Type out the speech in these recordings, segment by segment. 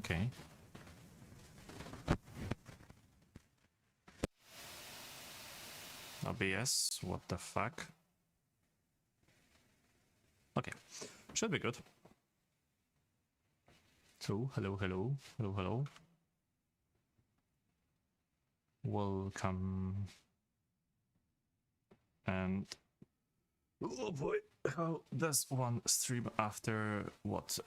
Okay. OBS, what the fuck? Okay, should be good. So, hello, hello, hello, hello. Welcome. And oh boy, how does one stream after what?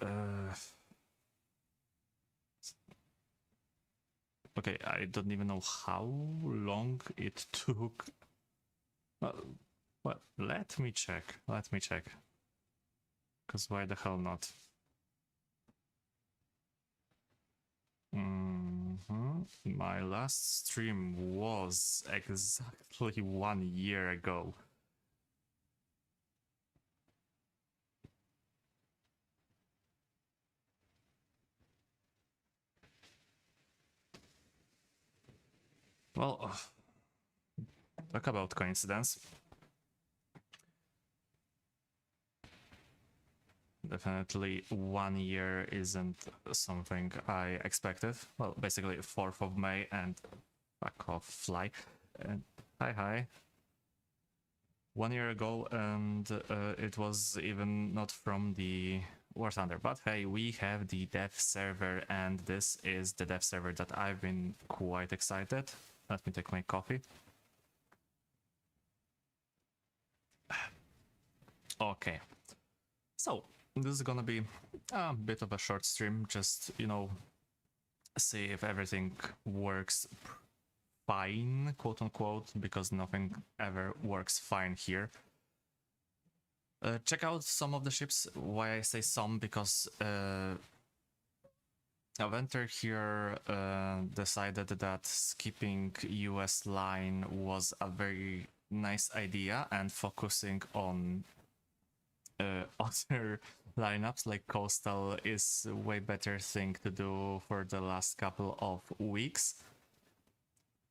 Okay, I don't even know how long it took. Well, let me check. Let me check. Because why the hell not? My last stream was exactly 1 year ago. Well, talk about coincidence. Definitely 1 year isn't something I expected. Well, basically 4th of May and fuck off, fly. And hi. 1 year ago, and it was even not from the War Thunder. But hey, we have the dev server, and this is the dev server that I've been quite excited. Let me take my coffee. Okay. So, this is gonna be a bit of a short stream, just, you know, see if everything works fine, quote unquote, because nothing ever works fine here. Check out some of the ships. Why I say some, because Aventer here decided that skipping US line was a very nice idea and focusing on other lineups like Coastal is a way better thing to do for the last couple of weeks.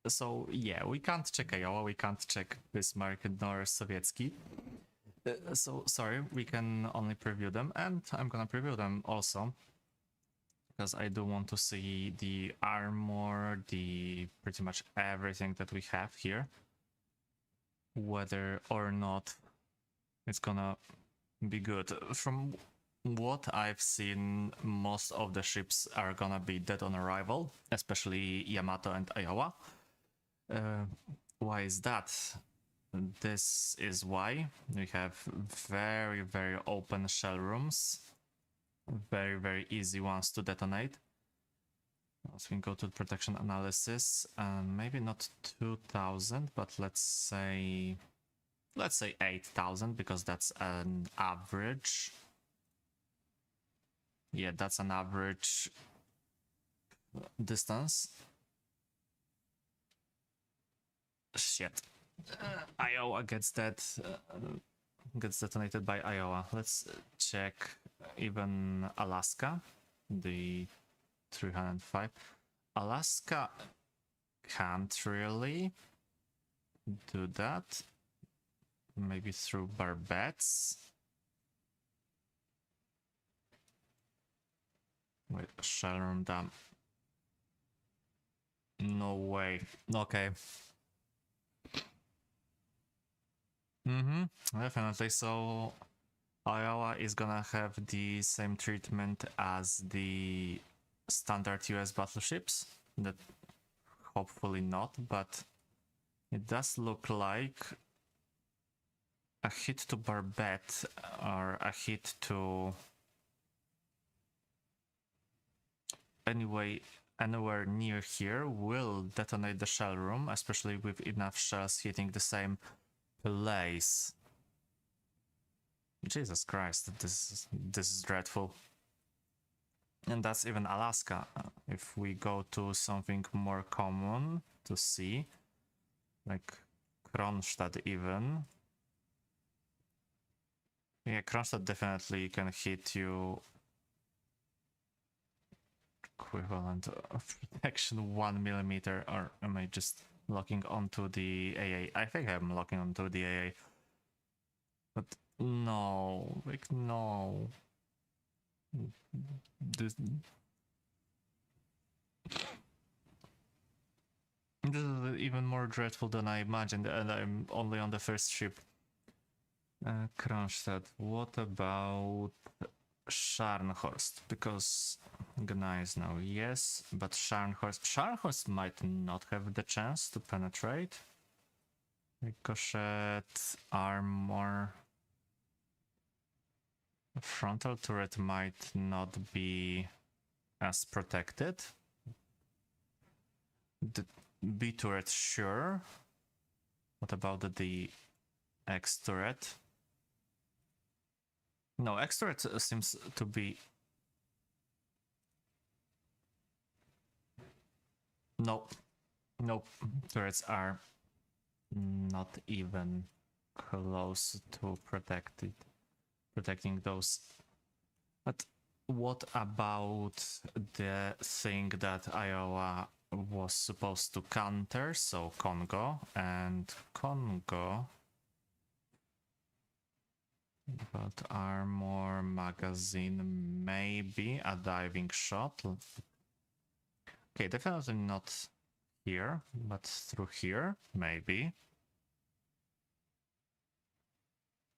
So yeah, we can't check Iowa, we can't check Bismarck nor Sovietsky. So sorry, we can only preview them, and I'm gonna preview them also, because I do want to see the armor, the pretty much everything that we have here, whether or not it's gonna be good. From what I've seen, most of the ships are gonna be dead on arrival, especially Yamato and Iowa. Why is that? This is why we have very, very open shell rooms, very, very easy ones to detonate. So we can go to the protection analysis, and maybe not 2000, but let's say 8,000, because that's an average. Yeah, that's an average distance. Shit. Iowa gets that gets detonated by Iowa. Let's check even Alaska, the 305. Alaska can't really do that. Maybe through Barbettes. Wait, shell room dam. No way. Okay. Definitely. So Iowa is gonna have the same treatment as the standard US battleships. That hopefully not, but it does look like a hit to Barbette or a hit to anywhere near here will detonate the shell room, especially with enough shells hitting the same place. Jesus Christ, this is dreadful. And that's even Alaska. If we go to something more common to see, like Kronstadt even. Yeah, Kronstadt definitely can hit you equivalent of protection 1 millimeter, or am I just locking onto the AA? I think I'm locking onto the AA. But no, like no. This is even more dreadful than I imagined, and I'm only on the first ship. Kronstadt. What about Scharnhorst? Because Gneisenau, yes, but Scharnhorst. Scharnhorst might not have the chance to penetrate. Ricochet, armor. Frontal turret might not be as protected. The B turret, sure. What about the X turret? No, X turret seems to be... Nope. Nope. Turrets are not even close to protecting those. But what about the thing that Iowa was supposed to counter? So Congo and Congo. But armor, magazine, maybe a diving shot. Okay, definitely not here, but through here, maybe.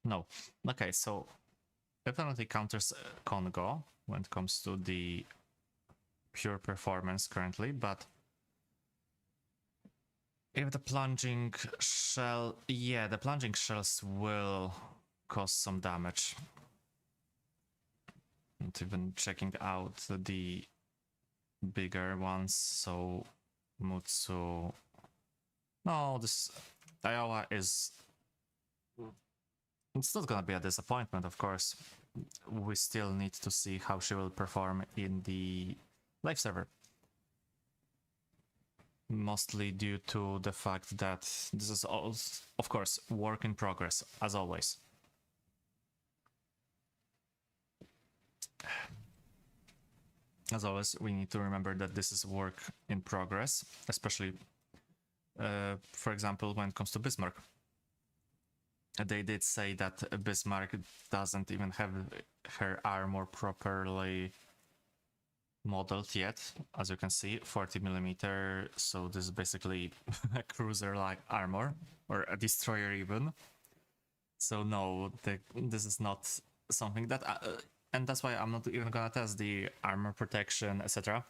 No. Okay, so definitely counters Congo when it comes to the pure performance currently, but if the plunging shell... Yeah, the plunging shells will cause some damage. Not even checking out the bigger ones, so Mutsu... No, this Iowa is... It's not gonna be a disappointment, of course. We still need to see how she will perform in the live server. Mostly due to the fact that this is all, of course, work in progress, as always. As always, we need to remember that this is work in progress, especially, for example, when it comes to Bismarck. They did say that Bismarck doesn't even have her armor properly modeled yet, as you can see, 40mm, so this is basically a cruiser-like armor, or a destroyer even. So no, this is not something that... and that's why I'm not even gonna test the armor protection, etc.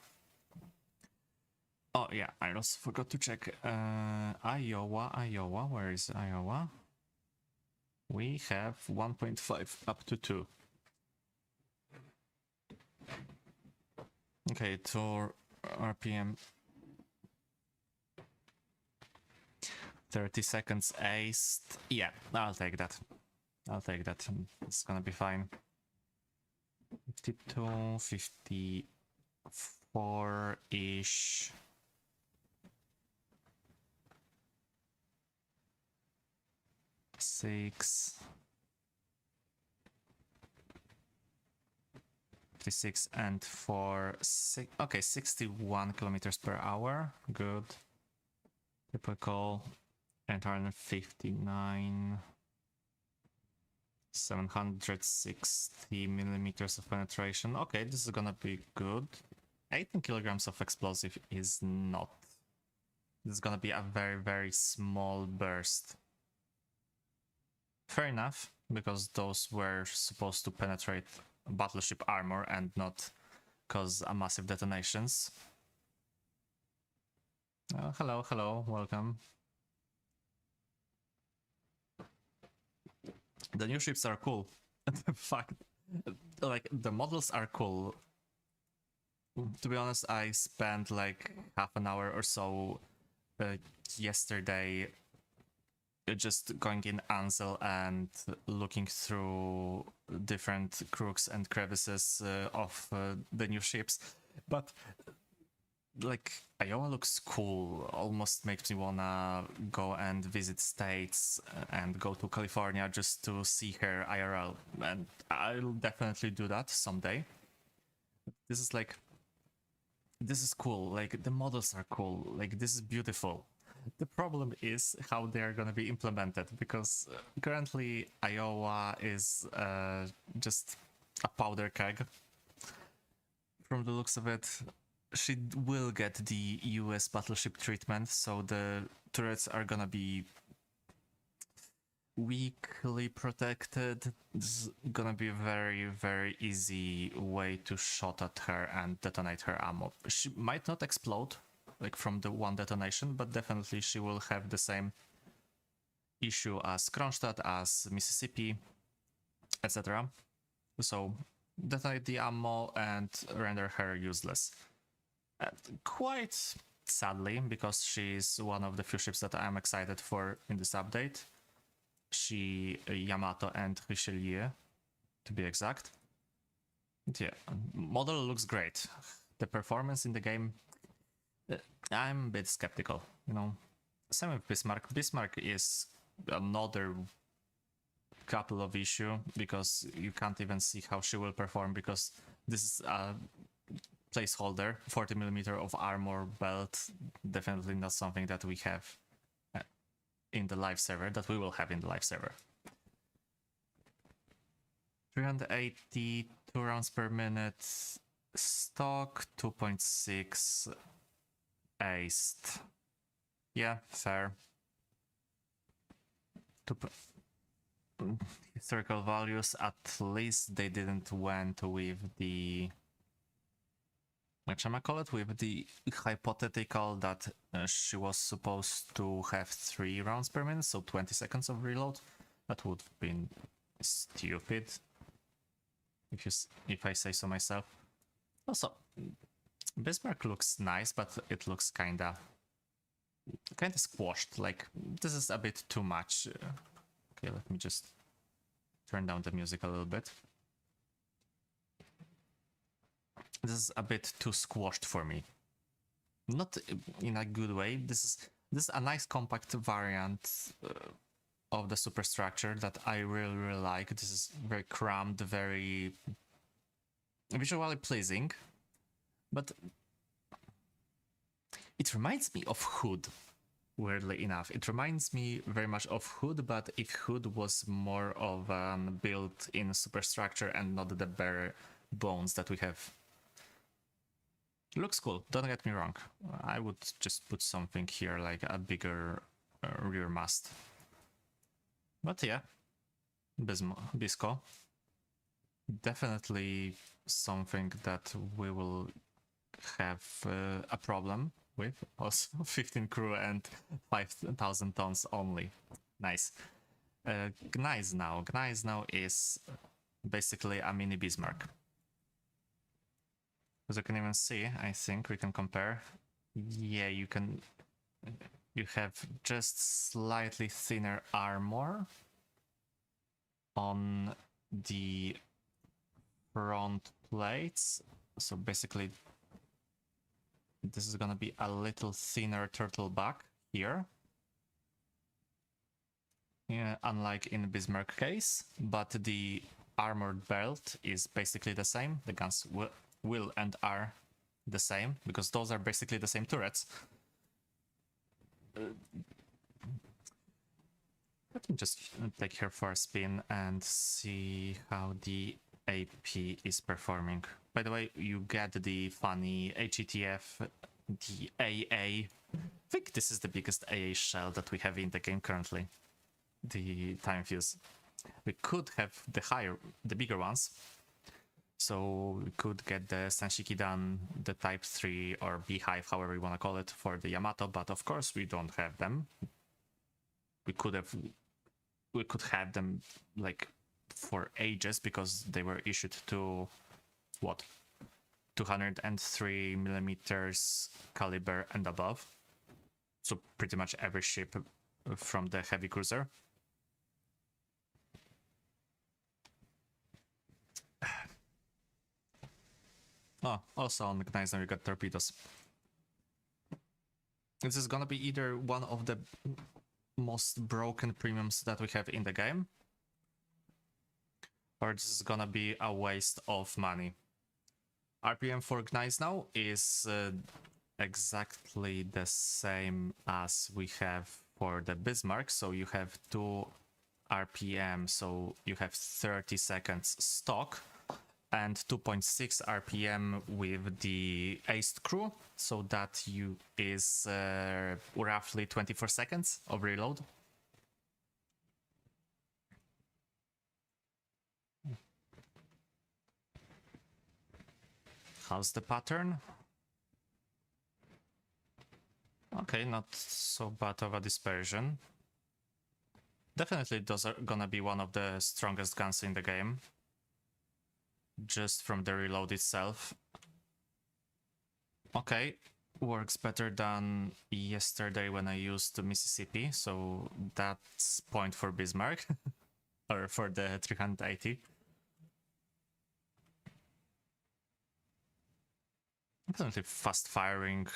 Oh yeah, I also forgot to check Iowa, where is Iowa? We have 1.5 up to 2. Okay, 2 RPM. 30 seconds aced. Yeah, I'll take that. I'll take that. It's gonna be fine. 52, 54-ish. Six. 56 and 4, 6, okay, 61 kilometers per hour, good. Typical. 859. 760 millimeters of penetration. Okay, this is gonna be good. 18 kilograms of explosive is not. This is gonna be a very, very small burst. Fair enough, because those were supposed to penetrate battleship armor and not cause a massive detonations. Hello, hello, welcome. The new ships are cool. The fact, like, the models are cool. To be honest, I spent like half an hour or so yesterday just going in Ansel and looking through different crooks and crevices of the new ships. But like, Iowa looks cool, almost makes me wanna go and visit states and go to California just to see her IRL, and I'll definitely do that someday. This is like, this is cool, like the models are cool, like this is beautiful. The problem is how they are gonna be implemented, because currently Iowa is just a powder keg from the looks of it. she will get the US battleship treatment, so the turrets are gonna be weakly protected. This is gonna be a very, very easy way to shot at her and detonate her ammo. She might not explode, like from the one detonation, but definitely she will have the same issue as Kronstadt, as Mississippi, etc. So detonate the ammo and render her useless. Quite sadly, because she's one of the few ships that I'm excited for in this update. She, Yamato and Richelieu, to be exact. Yeah, model looks great. The performance in the game, I'm a bit skeptical, you know. Same with Bismarck. Bismarck is another couple of issue because you can't even see how she will perform because this is a placeholder, 40mm of armor belt, definitely not something that we have in the live server, that we will have in the live server. 380, 2 rounds per minute, stock, 2.6 aced. Yeah, fair. Historical values, at least they didn't went with the with the hypothetical that she was supposed to have 3 rounds per minute, so 20 seconds of reload. That would have been stupid, if I say so myself. Also, Bismarck looks nice, but it looks kinda squashed. Like, this is a bit too much. Okay, let me just turn down the music a little bit. This is a bit too squashed for me. Not in a good way. This is a nice compact variant of the superstructure that I really, really like. This is very cramped, very visually pleasing, but it reminds me of Hood. Weirdly enough, it reminds me very much of Hood, but if Hood was more of an built-in superstructure and not the bare bones that we have. Looks cool, don't get me wrong. I would just put something here like a bigger rear mast. But yeah, Bisco. Definitely something that we will have a problem with. Also 15 crew and 5,000 tons only. Nice. Gneisenau. Gneisenau is basically a mini Bismarck. As you can even see, I think we can compare. Yeah, you can. You have just slightly thinner armor on the front plates. So basically, this is gonna be a little thinner turtle back here. Yeah, unlike in Bismarck case, but the armored belt is basically the same. The guns will and are the same, because those are basically the same turrets. Let me just take her for a spin and see how the AP is performing. By the way, you get the funny HETF, the AA. I think this is the biggest AA shell that we have in the game currently. The time fuse. We could have the bigger ones. So we could get the Senshikidan, the Type 3 or Beehive, however you want to call it, for the Yamato, but of course we don't have them. We could have them like for ages because they were issued to what, 203 millimeters caliber and above. So pretty much every ship from the heavy cruiser. Oh, also on Gneisenau you got torpedoes. This is gonna be either one of the most broken premiums that we have in the game, or this is gonna be a waste of money. RPM for Gneisenau is exactly the same as we have for the Bismarck, so you have 2 RPM, so you have 30 seconds stock, and 2.6 RPM with the aced crew, so that is roughly 24 seconds of reload. How's the pattern? Okay, not so bad of a dispersion. Definitely those are gonna be one of the strongest guns in the game, just from the reload itself. Okay, works better than yesterday when I used Mississippi, so that's point for Bismarck, or for the 380. Definitely fast firing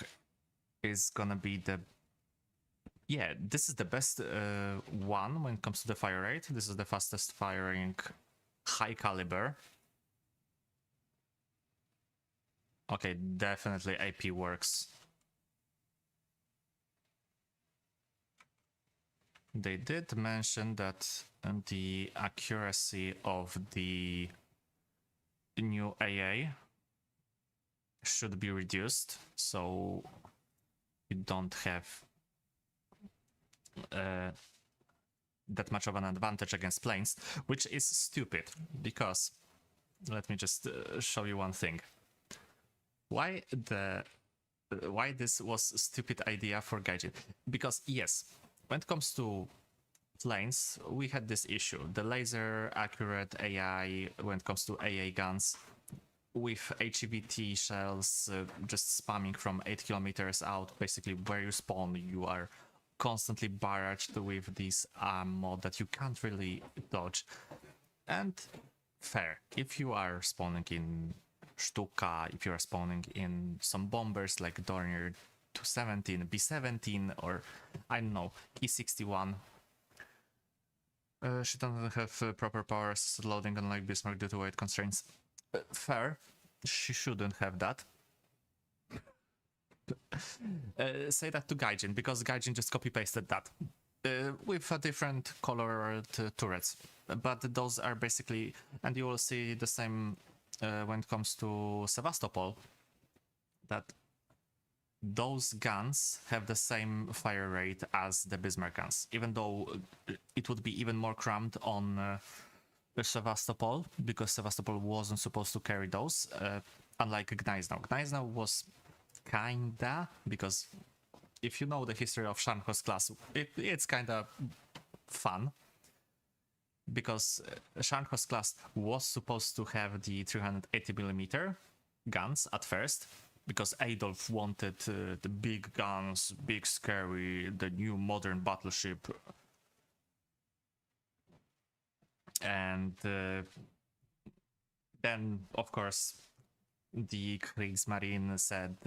is gonna be the... Yeah, this is the best one when it comes to the fire rate. This is the fastest firing high caliber. Okay, definitely AP works. They did mention that the accuracy of the new AA should be reduced, so you don't have that much of an advantage against planes, which is stupid, because let me just show you one thing. Why this was a stupid idea for Gaijin? Because yes, when it comes to planes, we had this issue. The laser accurate AI when it comes to AA guns, with HEVT shells just spamming from 8 kilometers out, basically where you spawn, you are constantly barraged with this ammo that you can't really dodge. And fair, if you are spawning in Stuka, if you are spawning in some bombers like Dornier 217, B17, or I don't know, E61, she doesn't have proper power assisted loading unlike Bismarck due to weight constraints. Fair, she shouldn't have that. Say that to Gaijin, because Gaijin just copy-pasted that with a different colored turrets. But those are basically, and you will see the same when it comes to Sevastopol, that those guns have the same fire rate as the Bismarck guns, even though it would be even more cramped on Sevastopol, because Sevastopol wasn't supposed to carry those, unlike Gneisenau. Gneisenau was kinda, because if you know the history of Scharnhorst class, it's kinda fun, because Scharnhorst class was supposed to have the 380mm guns at first, because Adolf wanted the big guns, big scary, the new modern battleship. And then, of course, the Kriegsmarine said,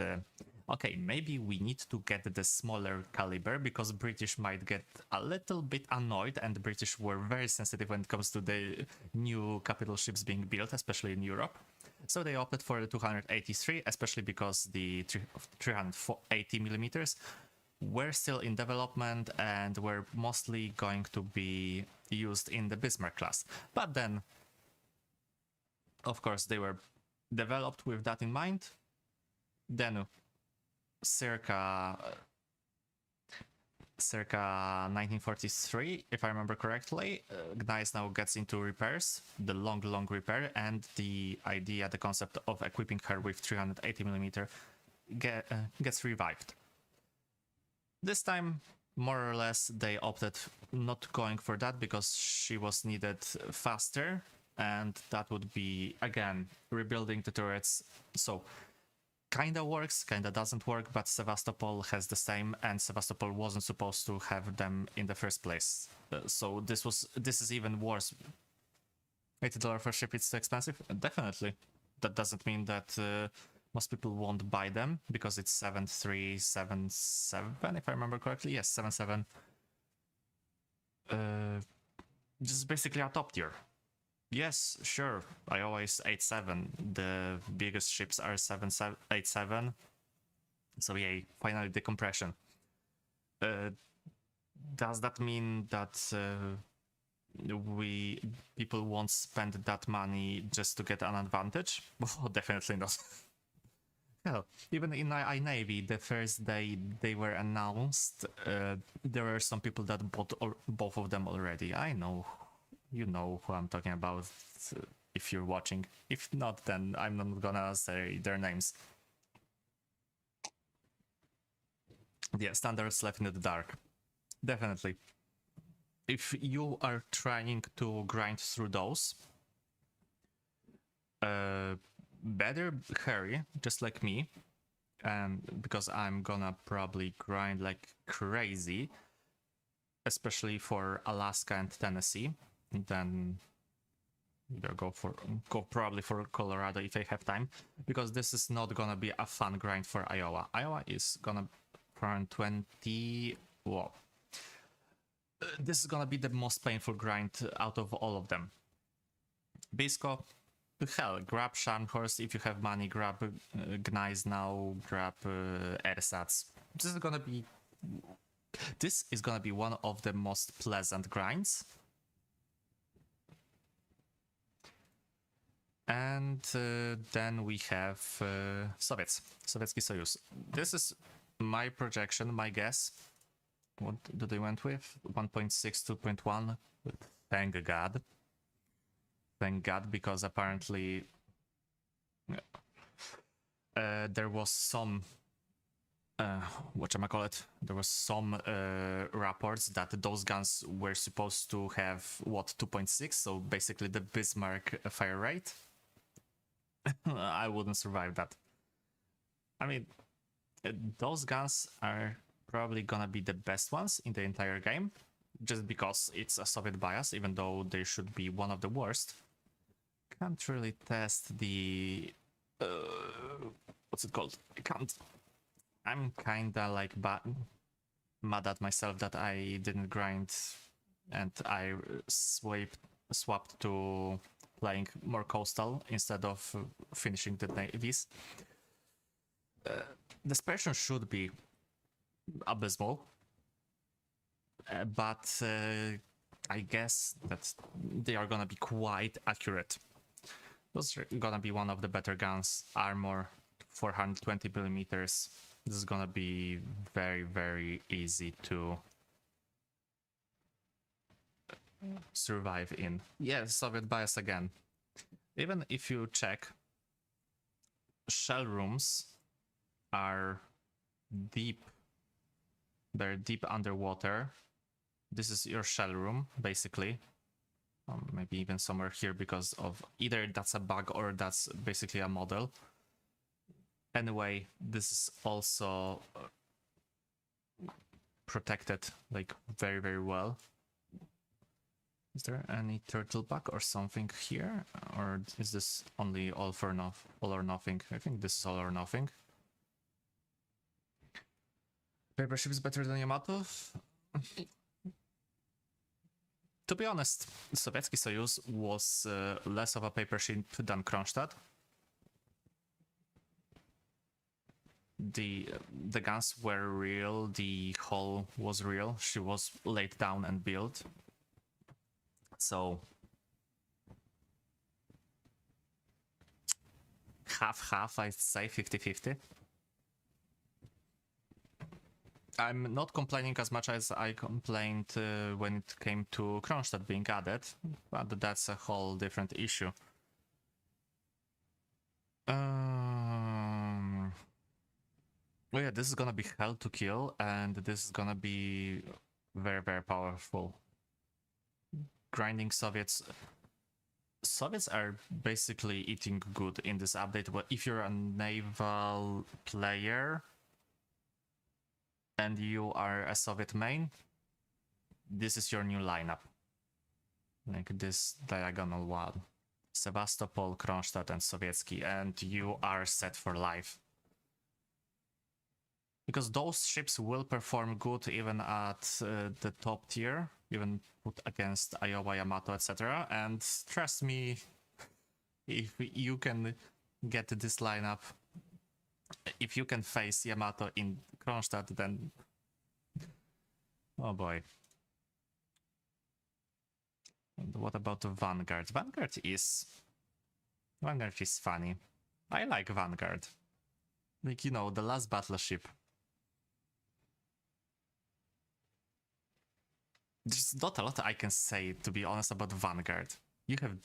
okay, maybe we need to get the smaller caliber, because British might get a little bit annoyed, and the British were very sensitive when it comes to the new capital ships being built, especially in Europe. So they opted for the 283, especially because the 380mm were still in development and were mostly going to be used in the Bismarck class. But then, of course, they were developed with that in mind. Then, circa 1943, if I remember correctly, Gneisenau gets into repairs, the long repair, and the idea, the concept of equipping her with 380mm gets revived. This time, more or less, they opted not going for that, because she was needed faster, and that would be, again, rebuilding the turrets. So kinda works, kinda doesn't work, but Sevastopol has the same, and Sevastopol wasn't supposed to have them in the first place. So this is even worse. $80 for ship, it's too expensive? Definitely. That doesn't mean that most people won't buy them, because it's 7377, if I remember correctly. Yes, 77. Just basically a top tier. Yes, sure, I always 87. The biggest ships are 87. So yeah, finally decompression. Does that mean that people won't spend that money just to get an advantage. Oh, definitely not. Hell, even in Navy, the first day they were announced, there were some people that bought both of them already. I know, you know who I'm talking about, if you're watching. If not, then I'm not gonna say their names. Yeah, standards left in the dark. Definitely. If you are trying to grind through those, better hurry, just like me, because I'm gonna probably grind like crazy, especially for Alaska and Tennessee. Then either go probably for Colorado if I have time, because this is not gonna be a fun grind for Iowa. Iowa is gonna run 20. Whoa. This is gonna be the most painful grind out of all of them. Bisco, hell, grab Scharnhorst if you have money, grab Gneisenau, grab ersatz. This is gonna be one of the most pleasant grinds. And then we have Sovietsky Soyuz. This is my projection, my guess. What do they went with? 1.6, 2.1. Thank God. Thank God, because apparently there was some there was some reports that those guns were supposed to have 2.6, so basically the Bismarck fire rate. I wouldn't survive that. I mean, those guns are probably gonna be the best ones in the entire game, just because it's a Soviet bias, even though they should be one of the worst. Can't really test the what's it called? I can't. I'm kinda like mad at myself that I didn't grind and I swapped to playing more coastal instead of finishing the navies. Dispersion should be abysmal, but I guess that they are gonna be quite accurate. Those are gonna be one of the better guns. Armor, 420 millimeters. This is gonna be very, very easy to survive in. Yeah, Soviet bias again. Even if you check, shell rooms are deep. They're deep underwater. This is your shell room, basically. Maybe even somewhere here, because of either that's a bug or that's basically a model. Anyway, this is also protected like very, very well. Is there any turtle bug or something here? Or is this only all or nothing? I think this is all or nothing. Paper ship is better than Yamato? To be honest, Sovietsky Soyuz was less of a paper ship than Kronstadt. The guns were real, the hull was real, she was laid down and built. So half, I'd say 50-50. I'm not complaining as much as I complained when it came to Kronstadt being added, but that's a whole different issue. Oh yeah, this is gonna be hell to kill, and this is gonna be very, very powerful. Grinding Soviets. Soviets are basically eating good in this update. But if you're a naval player and you are a Soviet main, this is your new lineup. Like this diagonal one. Sevastopol, Kronstadt, and Sovietsky, and you are set for life. Because those ships will perform good even at the top tier, even put against Iowa, Yamato, etc. And trust me, if you can get this lineup, if you can face Yamato in Kronstadt, then oh boy. And what about the Vanguard? Vanguard is funny. I like Vanguard. Like, you know, the last battleship. There's not a lot I can say, to be honest, about Vanguard. You have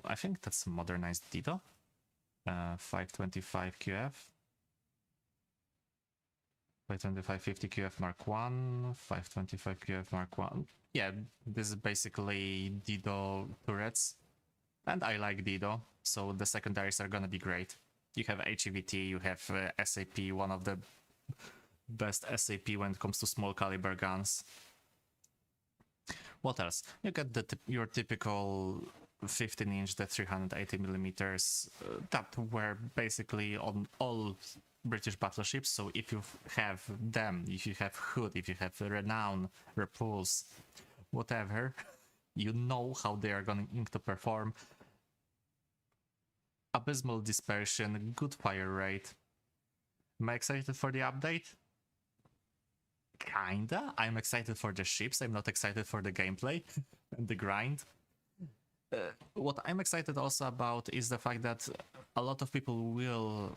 I think that's modernized Dido. 525 QF. 525 50 QF Mark 1, 525 QF Mark 1. Yeah, this is basically Dido turrets. And I like Dido, so the secondaries are gonna be great. You have HEVT, you have SAP, one of the best SAP when it comes to small caliber guns. What else? You get your typical 15-inch, the 380 millimeters that were basically on all British battleships. So if you have them, if you have Hood, if you have Renown, Repulse, whatever, you know how they are going to perform. Abysmal dispersion, good fire rate. Am I excited for the update? Kinda. I'm excited for the ships. I'm not excited for the gameplay and the grind. What I'm excited also about is the fact that a lot of people will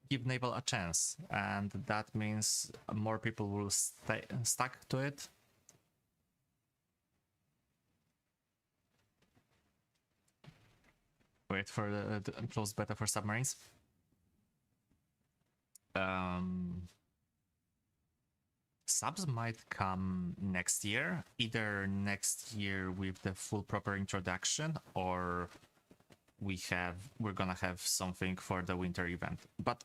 give naval a chance, and that means more people will stuck to it. Wait for the closed beta for submarines. Subs might come next year, either next year with the full proper introduction, or we're gonna have something for the winter event. But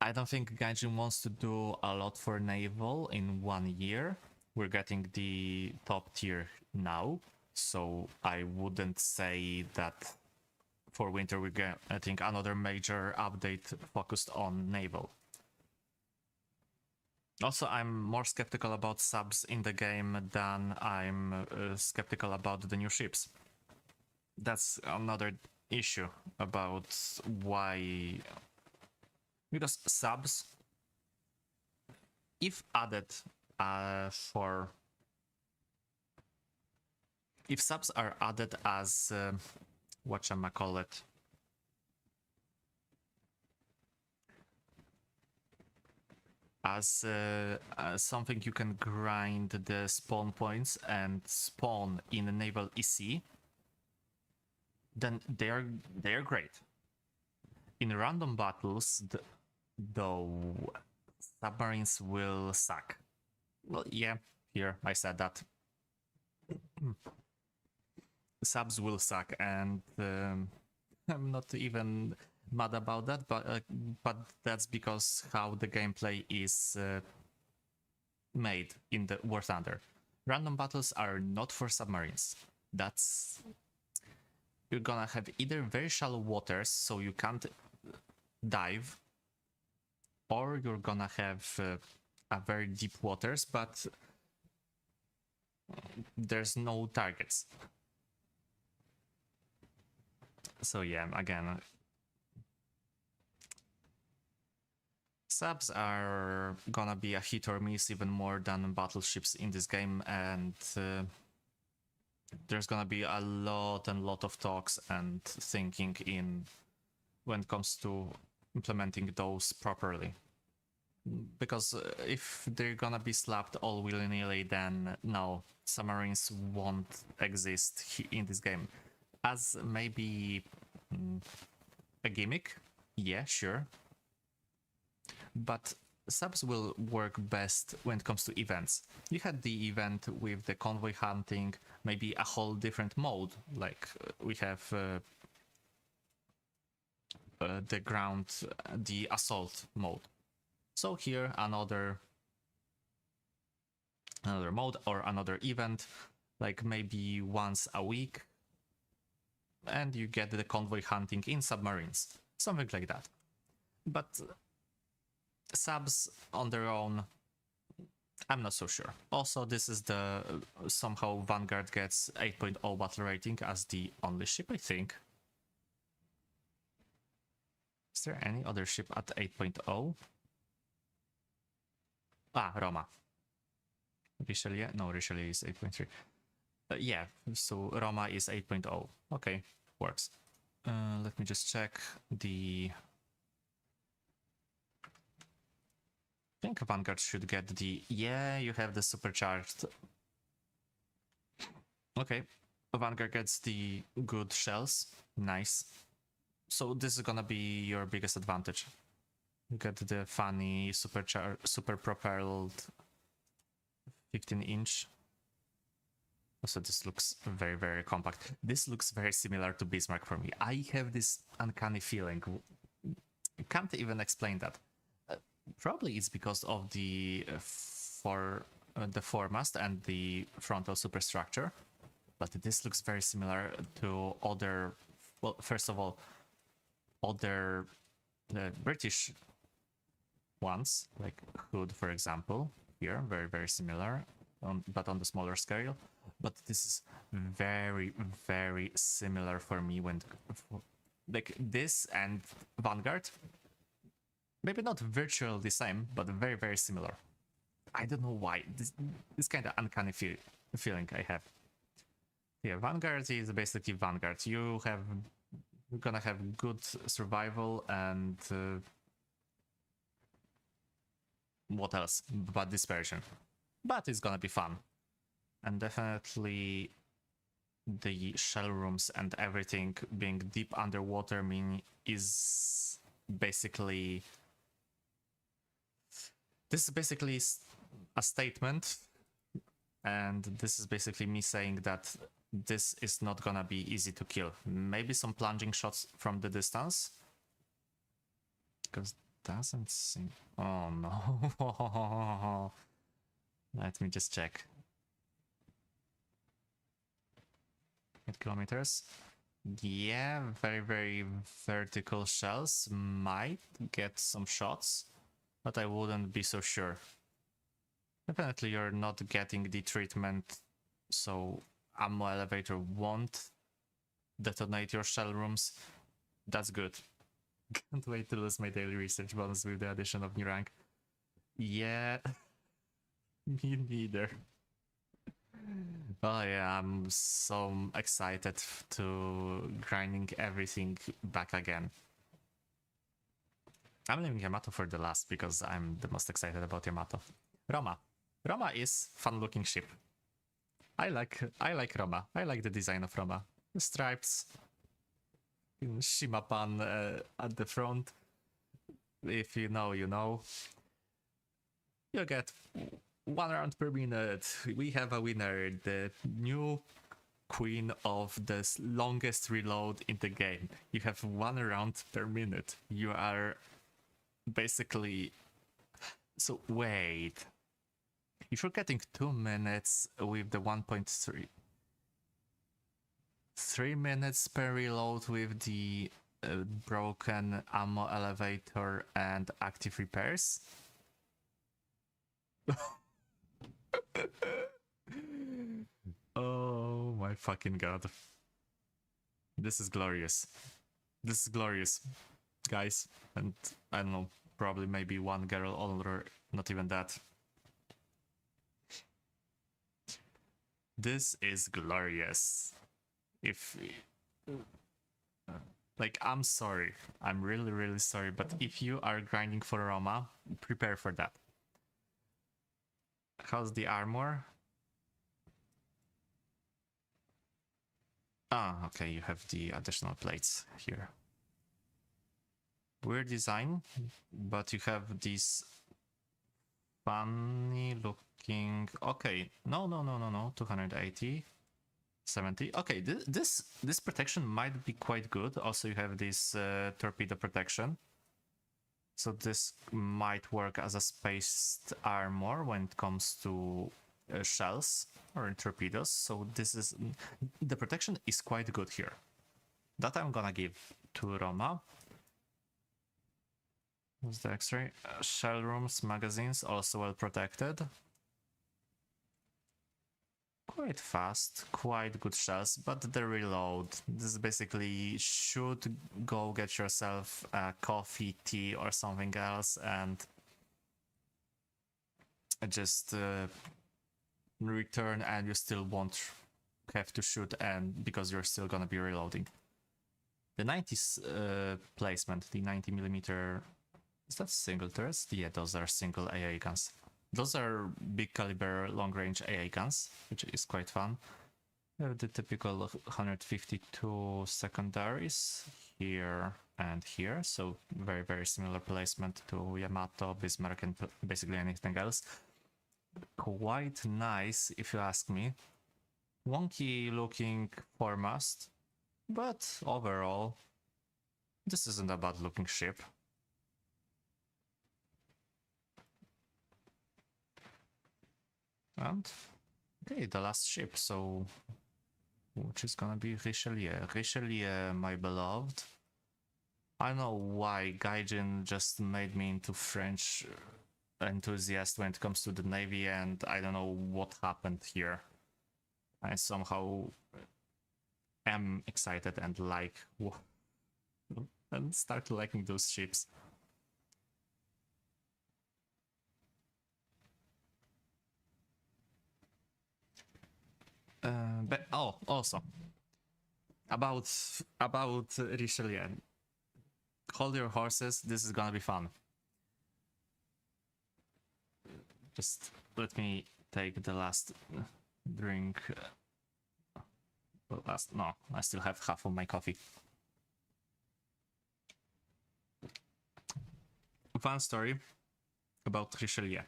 I don't think Gaijin wants to do a lot for naval in 1 year. We're getting the top tier now, so I wouldn't say that for winter we get, I think, another major update focused on naval. Also, I'm more skeptical about subs in the game than I'm skeptical about the new ships. That's another issue about why... Because subs, if added if subs are added as... whatchamacallit... as something you can grind the spawn points and spawn in a naval EC, then they are great. In random battles, though, submarines will suck. Well, yeah, here I said that. Subs will suck, and I'm not even mad about that, but that's because how the gameplay is made in the War Thunder. Random battles are not for submarines. You're gonna have either very shallow waters, so you can't dive, or you're gonna have a very deep waters, but there's no targets. So yeah, again, subs are gonna be a hit or miss even more than battleships in this game, and there's gonna be a lot of talks and thinking in when it comes to implementing those properly. Because if they're gonna be slapped all willy-nilly, then no, submarines won't exist in this game. As maybe a gimmick, yeah, sure. But subs will work best when it comes to events. You had the event with the convoy hunting, maybe a whole different mode, like we have the ground, the assault mode. So here another mode or another event, like maybe once a week, and you get the convoy hunting in submarines, something like that. But subs on their own, I'm not so sure. Also, this is the somehow Vanguard gets 8.0 battle rating as the only ship, I think. Is there any other ship at 8.0? Ah, Roma. Richelieu? No, Richelieu is 8.3. Yeah, so Roma is 8.0. Okay, works. Let me just check the... I think Vanguard should get the... Yeah, you have the supercharged. Okay, Vanguard gets the good shells. Nice. So this is gonna be your biggest advantage. You get the funny super propelled 15-inch. So this looks very, very compact. This looks very similar to Bismarck for me. I have this uncanny feeling. I can't even explain that. Probably it's because of the foremast and the frontal superstructure. But this looks very similar to other... Well, first of all, other British ones, like Hood, for example. Here, very, very similar, but on the smaller scale. But this is very, very similar for me when... Like this and Vanguard, maybe not virtually the same, but very, very similar. I don't know why. This kind of uncanny feeling I have. Yeah, Vanguard is basically Vanguard. You're gonna have good survival and what else but dispersion. But it's gonna be fun. And definitely the shell rooms and everything being deep underwater is basically... This is basically a statement, and this is basically me saying that this is not gonna be easy to kill. Maybe some plunging shots from the distance, because doesn't seem... Oh no. Let me just check. 8 kilometers. Yeah, very, very vertical shells might get some shots, but I wouldn't be so sure. Definitely you're not getting the treatment, so ammo elevator won't detonate your shell rooms. That's good. Can't wait to lose my daily research bonus with the addition of new rank. Yeah, me neither. Oh yeah, I'm so excited to grinding everything back again. I'm leaving Yamato for the last because I'm the most excited about Yamato. Roma. Roma is fun-looking ship. I like Roma. I like the design of Roma. The stripes, Shimapan at the front. If you know, you know. You get 1 round per minute. We have a winner, the new queen of the longest reload in the game. You have 1 round per minute. You are basically... So wait. If you're getting 2 minutes with the 1.3, 3 minutes per reload with the broken ammo elevator and active repairs. Oh my fucking god. This is glorious. This is glorious, guys. And I don't know, probably maybe one girl or not even that. This is glorious. If... like, I'm sorry. I'm really, really sorry. But if you are grinding for Roma, prepare for that. How's the armor? Ah, okay, you have the additional plates here. Weird design, but you have this funny looking... Okay, no, 280, 70. Okay, this protection might be quite good. Also, you have this torpedo protection. So this might work as a spaced armor when it comes to shells or torpedoes. So this is... The protection is quite good here. That I'm gonna give to Roma. What's the X-ray? Shell rooms, magazines, also well protected. Quite fast, quite good shells, but the reload. This is basically should go get yourself a coffee, tea, or something else, and just return and you still won't have to shoot, and because you're still gonna be reloading. The 90s placement, the 90mm, is that single turrets? Yeah, those are single AA guns. Those are big caliber long range AA guns, which is quite fun. We have the typical 152 secondaries here and here, so very, very similar placement to Yamato, Bismarck, and basically anything else. Quite nice, if you ask me. Wonky looking foremast, but overall, this isn't a bad looking ship. And okay, the last ship, so which is gonna be Richelieu. Richelieu, my beloved. I don't know why Gaijin just made me into French enthusiast when it comes to the Navy, and I don't know what happened here. I somehow am excited and like and start liking those ships. But also about Richelieu. Hold your horses. This is gonna be fun. Just let me take the last drink. No, I still have half of my coffee. Fun story about Richelieu.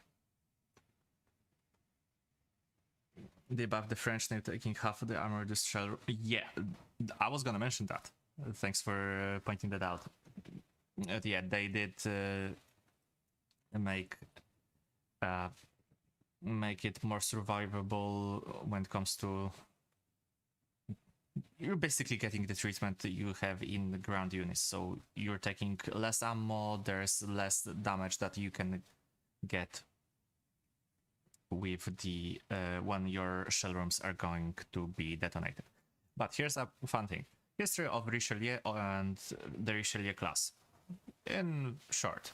They buffed the French Navy taking half of the armored shell. Yeah, I was gonna mention that. Thanks for pointing that out. Yeah, they did make it more survivable when it comes to. You're basically getting the treatment that you have in the ground units, so you're taking less ammo, there's less damage that you can get with the when your shell rooms are going to be detonated. But here's a fun thing. History of Richelieu and the Richelieu class. In short,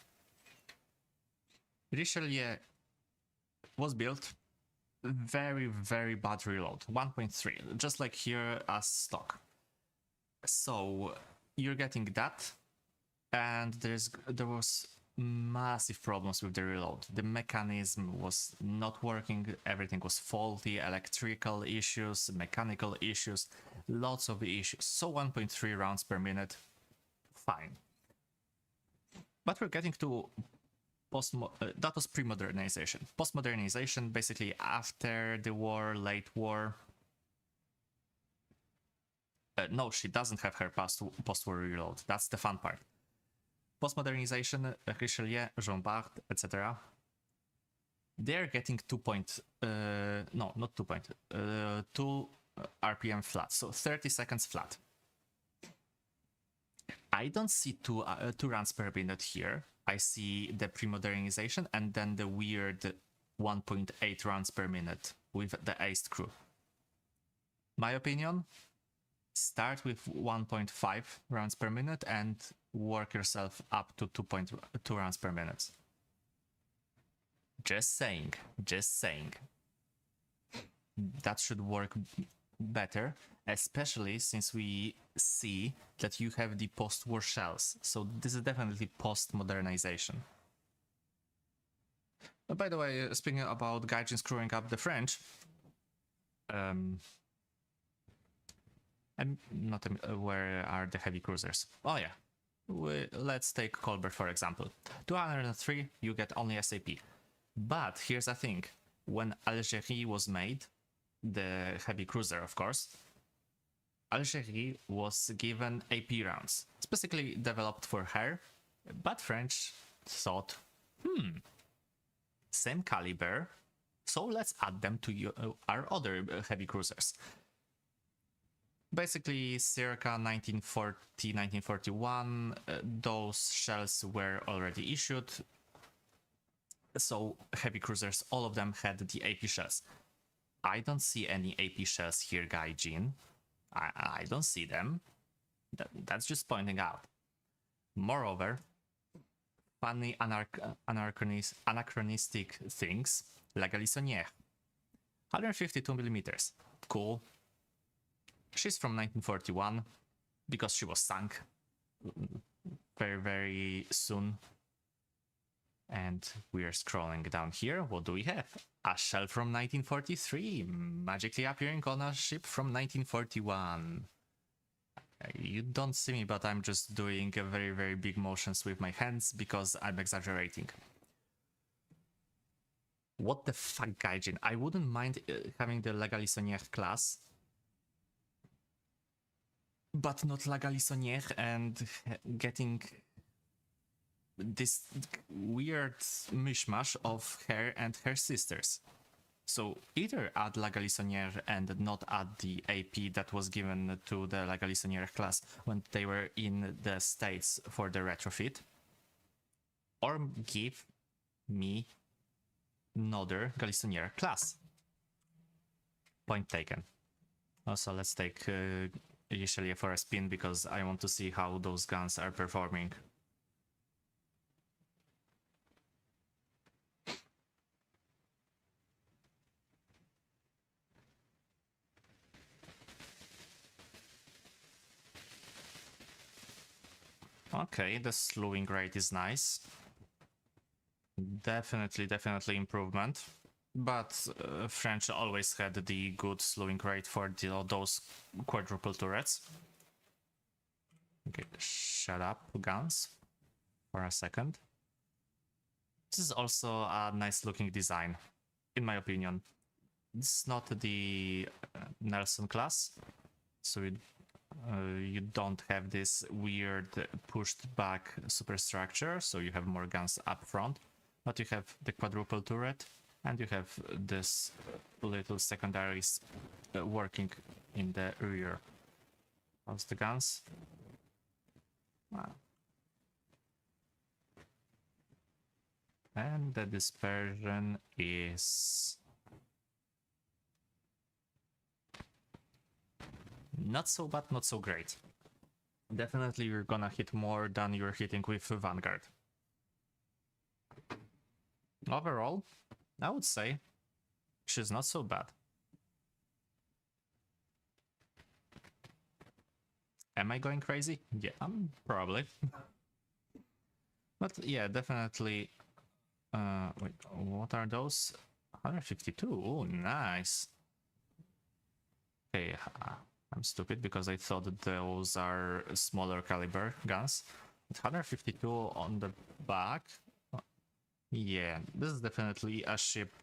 Richelieu was built very, very bad reload, 1.3, just like here as stock. So you're getting that, and there was massive problems with the reload. The mechanism was not working, everything was faulty, electrical issues, mechanical issues, lots of issues. So 1.3 rounds per minute, fine. But we're getting to that was pre-modernization. Post-modernization, basically after the war, late war. No, she doesn't have her post-war reload. That's the fun part. Post-modernization, Richelieu, Jean Bart, etc. They're getting 2 RPM flat, so 30 seconds flat. I don't see two rounds per minute here. I see the pre-modernization and then the weird 1.8 rounds per minute with the aced crew. My opinion, start with 1.5 rounds per minute and work yourself up to 2.2 rounds per minute. Just saying. That should work better, especially since we see that you have the post-war shells. So this is definitely post-modernization. By the way, speaking about Gaijin screwing up the French, I'm not where are the heavy cruisers? Oh yeah, let's take Colbert for example. 203, you get only SAP. But here's the thing, when Algérie was made, the heavy cruiser of course, Algérie was given AP rounds, specifically developed for her, but French thought, same caliber, so let's add them to our other heavy cruisers. Basically, circa 1940, 1941, those shells were already issued, so heavy cruisers, all of them had the AP shells. I don't see any AP shells here, Gaijin. I don't see them. That's just pointing out. Moreover, funny anachronistic things, La Galissonière. 152 millimeters. Cool. She's from 1941 because she was sunk very, very soon. And we are scrolling down here. What do we have? A shell from 1943, magically appearing on a ship from 1941. You don't see me, but I'm just doing a very, very big motions with my hands because I'm exaggerating. What the fuck, Gaijin? I wouldn't mind having the La Galissonière class, but not La Galissonière, and getting this weird mishmash of her and her sisters. So either add La Galissonière and not add the AP that was given to the La Galissonière class when they were in the States for the retrofit, or give me another Galissonière class. Point taken. Also, let's take initially for a spin because I want to see how those guns are performing. Okay, the slewing rate is nice. Definitely improvement. But French always had the good slewing rate for those quadruple turrets. Okay, shut up, guns, for a second. This is also a nice looking design, in my opinion. This is not the Nelson class, so you don't have this weird pushed back superstructure, so you have more guns up front, but you have the quadruple turret and you have this little secondaries working in the rear. How's the guns? Wow. And the dispersion is not so bad, not so great. Definitely you're gonna hit more than you're hitting with Vanguard. Overall, I would say she's not so bad. Am I going crazy? Yeah, probably. But yeah, definitely. Wait, what are those? 152. Oh, nice. Okay, I'm stupid because I thought that those are smaller caliber guns. But 152 on the back. Yeah, this is definitely a ship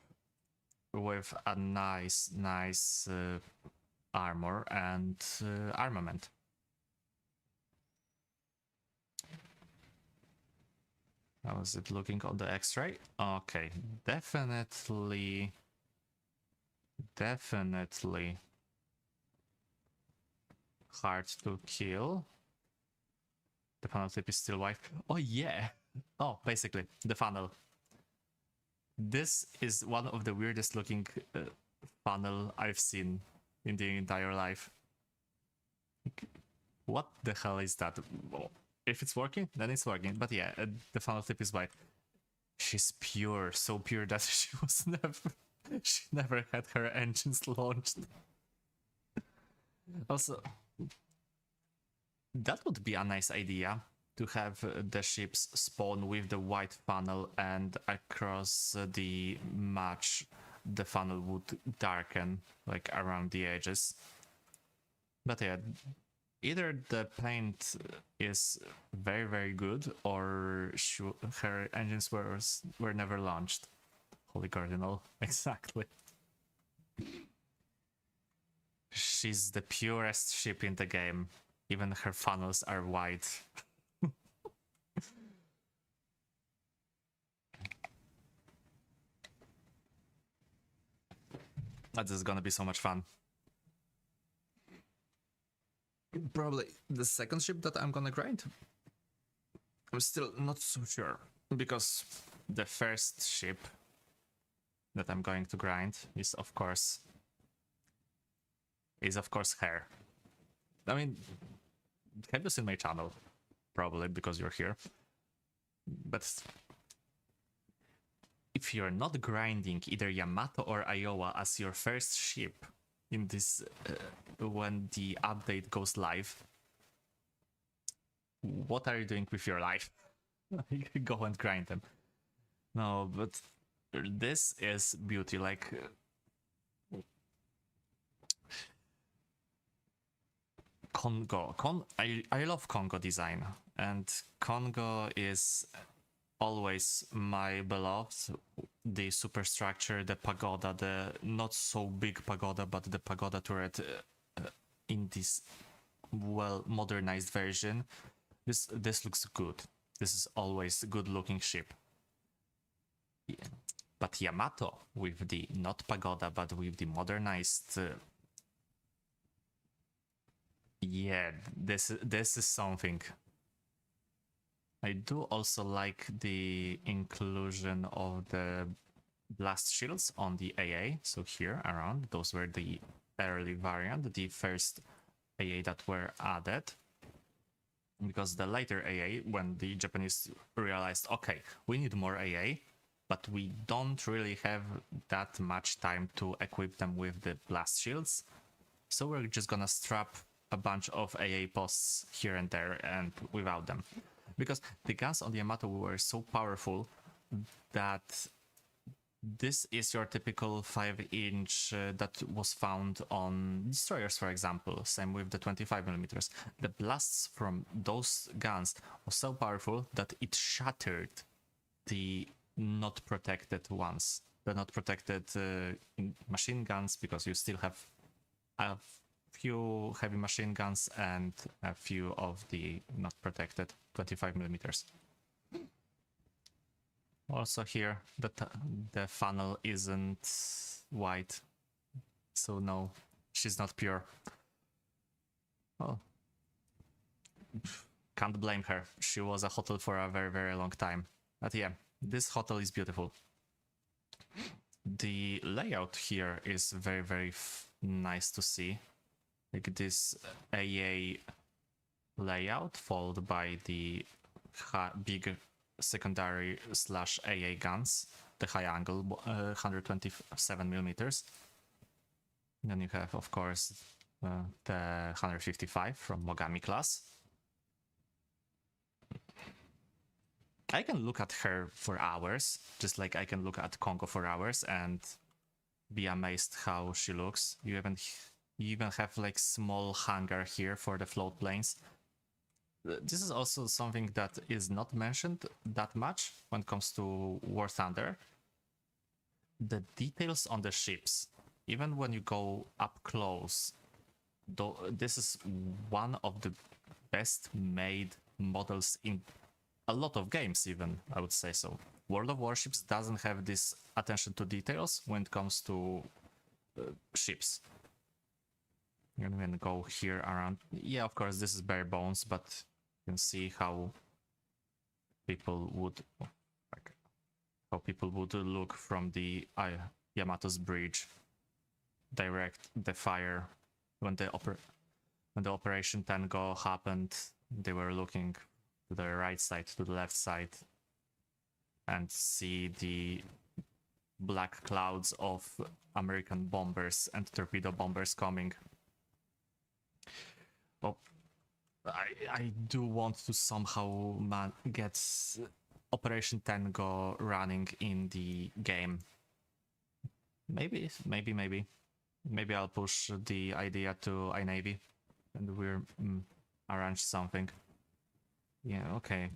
with a nice armor and armament. How is it looking on the X-ray? Okay, definitely hard to kill. The funnel tip is still white. Oh yeah! Oh, basically, the funnel. This is one of the weirdest looking funnel I've seen in the entire life. What the hell is that? Well, if it's working, then it's working. But yeah, the funnel tip is white. She's pure, so pure that she never had her engines launched. Also, that would be a nice idea, to have the ships spawn with the white funnel and across the match the funnel would darken, like around the edges. But yeah, either the paint is very good, or her engines were never launched. Holy Cardinal, exactly. She's the purest ship in the game. Even her funnels are white. That is gonna be so much fun. Probably the second ship that I'm gonna grind. I'm still not so sure, because the first ship that I'm going to grind is of course her. I mean, have you seen my channel? Probably, because you're here. But if if you're not grinding either Yamato or Iowa as your first ship in this when the update goes live, what are you doing with your life? Go and grind them. No, but this is beauty. Like Congo. I love Congo design, and Congo is always my beloved. The superstructure, the pagoda, the not so big pagoda, but the pagoda turret in this well modernized version. This looks good. This is always a good looking ship. Yeah. But Yamato with the not pagoda, but with the modernized. Yeah, this is something. I do also like the inclusion of the blast shields on the AA. So here around, those were the early variant, the first AA that were added. Because the later AA, when the Japanese realized, okay, we need more AA, but we don't really have that much time to equip them with the blast shields. So we're just gonna strap a bunch of AA posts here and there and without them. Because the guns on the Yamato were so powerful that this is your typical 5-inch that was found on destroyers, for example. Same with the 25mm. The blasts from those guns were so powerful that it shattered the not protected ones. The not protected machine guns, because you still have a few heavy machine guns and a few of the not protected 25mm. Also here, the funnel isn't white, so no, she's not pure. Oh, can't blame her. She was a hotel for a very, very long time. But yeah, this hotel is beautiful. The layout here is very, very nice to see. Like this AA layout followed by the big secondary slash AA guns, the high angle 127mm. Then you have, of course, the 155 from Mogami class. I can look at her for hours, just like I can look at Congo for hours and be amazed how she looks. You even have like small hangar here for the float planes. This is also something that is not mentioned that much when it comes to War Thunder. The details on the ships, even when you go up close, though this is one of the best made models in a lot of games, even, I would say so. World of Warships doesn't have this attention to details when it comes to ships. You're gonna go here around. Yeah, of course, this is bare bones, but you can see how people would look from the Yamato's bridge. Direct the fire when the Operation Tango happened. They were looking to the right side, to the left side, and see the black clouds of American bombers and torpedo bombers coming. Oh, I do want to somehow get Operation Tango running in the game. Maybe I'll push the idea to iNavy and we'll arrange something. Yeah, okay.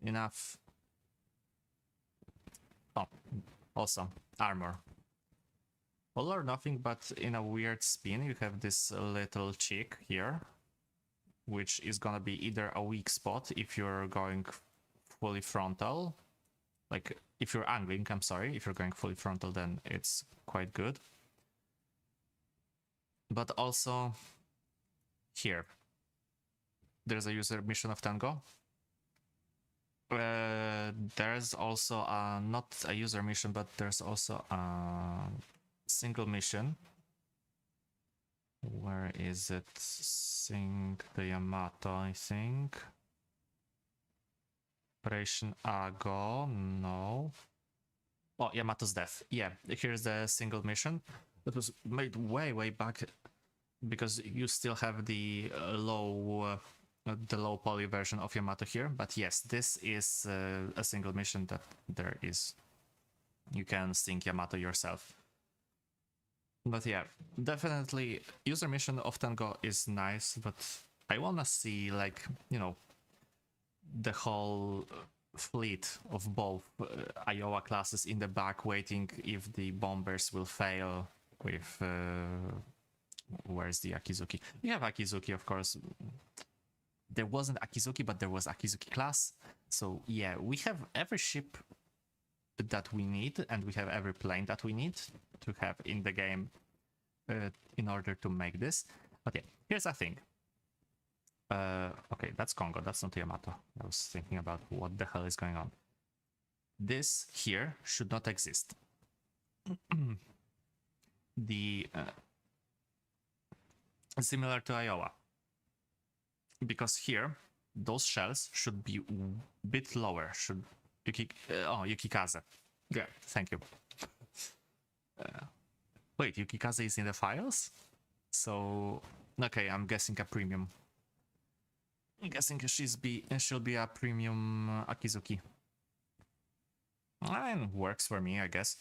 Enough. Oh, also, armor. All or nothing, but in a weird spin, you have this little chick here, which is gonna be either a weak spot if you're going fully frontal. Like, if you're angling, I'm sorry, if you're going fully frontal, then it's quite good. But also, here, there's a user mission of Tango. There's also not a user mission, but there's also a single mission. Where is it? Sing the Yamato, I think. Operation Ago, no. Oh, Yamato's death. Yeah, here's the single mission that was made way back because you still have the low poly version of Yamato here. But yes, this is a single mission that there is. You can sink Yamato yourself. But yeah, definitely user mission of Tango is nice, but I wanna see, like, you know, the whole fleet of both Iowa classes in the back waiting if the bombers will fail with where's the Akizuki? You have Akizuki, of course. There wasn't Akizuki, but there was Akizuki class. So yeah, we have every ship that we need, and we have every plane that we need to have in the game in order to make this. But yeah, here's the thing. Okay, that's Congo, that's not Yamato. I was thinking about what the hell is going on. This here should not exist. The similar to Iowa, because here those shells should be a bit lower. Should Yukikaze. Yeah, thank you. Wait, Yukikaze is in the files? So okay, I'm guessing a premium. I'm guessing she'll be a premium Akizuki. And works for me, I guess.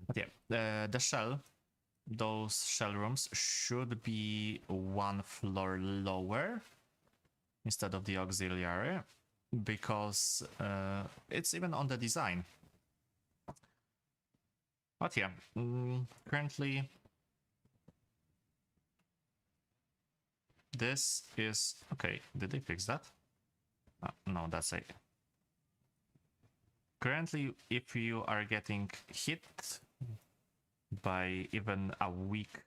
But yeah, the shell, those shell rooms should be one floor lower instead of the auxiliary, because it's even on the design. But yeah, currently this is okay. Did they fix that? No, that's it. Currently, if you are getting hit by even a weak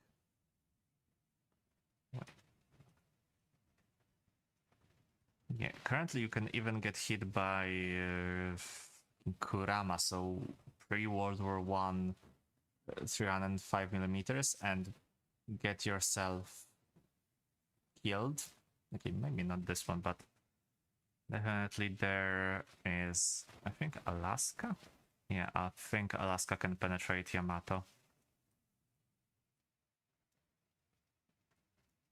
currently you can even get hit by Kurama, so pre-World War I 305 millimeters, and get yourself killed. Okay, maybe not this one, but definitely there is, I think, Alaska. Yeah, I think Alaska can penetrate Yamato.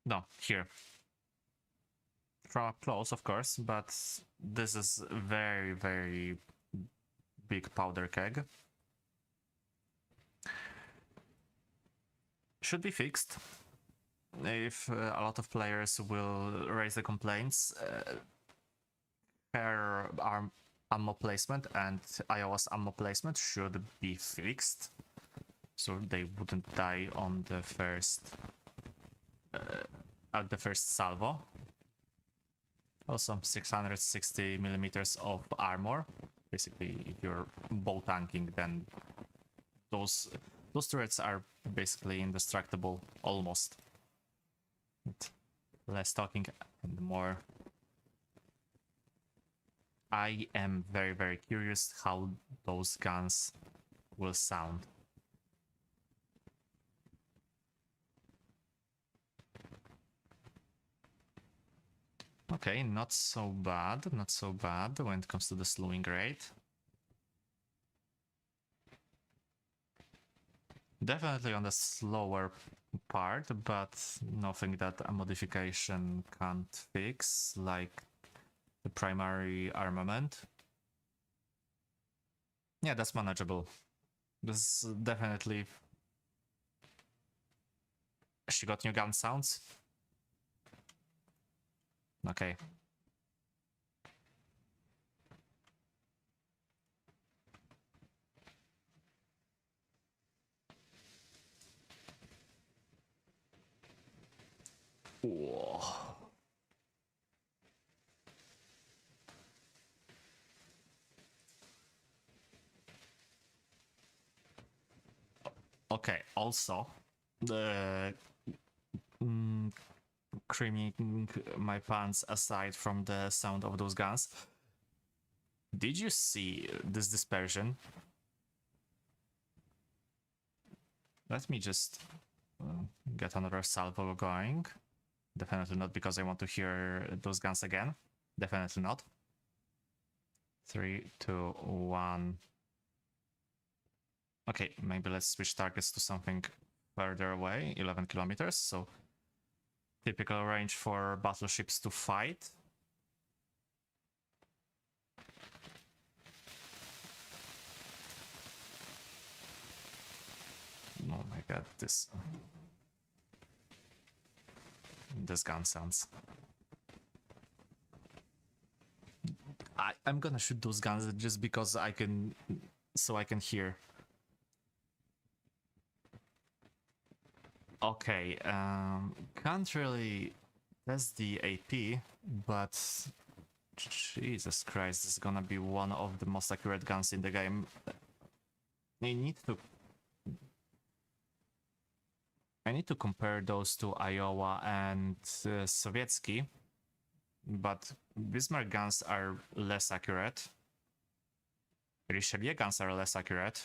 No, here. From up close, of course, but this is very big powder keg. Should be fixed. If a lot of players will raise the complaints, her ammo placement and Iowa's ammo placement should be fixed, so they wouldn't die on the first at the first salvo. Also 660 millimeters of armor. Basically, if you're bow tanking, then those turrets are basically indestructible, almost. But less talking and more. I am very curious how those guns will sound. Okay, not so bad when it comes to the slewing rate. Definitely on the slower part, but nothing that a modification can't fix, like the primary armament. Yeah, that's manageable. This is definitely... She got new gun sounds? Okay. Whoa. Okay, also, the creaming my pants aside from the sound of those guns, did you see this dispersion? Let me just get another salvo going. Definitely not because I want to hear those guns again. Definitely not. 3, 2, 1. Okay, maybe let's switch targets to something further away, 11 kilometers, so typical range for battleships to fight. Oh my god, this gun sounds... I'm gonna shoot those guns just because I can... so I can hear. Okay, can't really test the AP, but Jesus Christ, this is gonna be one of the most accurate guns in the game. I need to compare those to Iowa and Sovietsky, but Bismarck guns are less accurate. Richelieu guns are less accurate.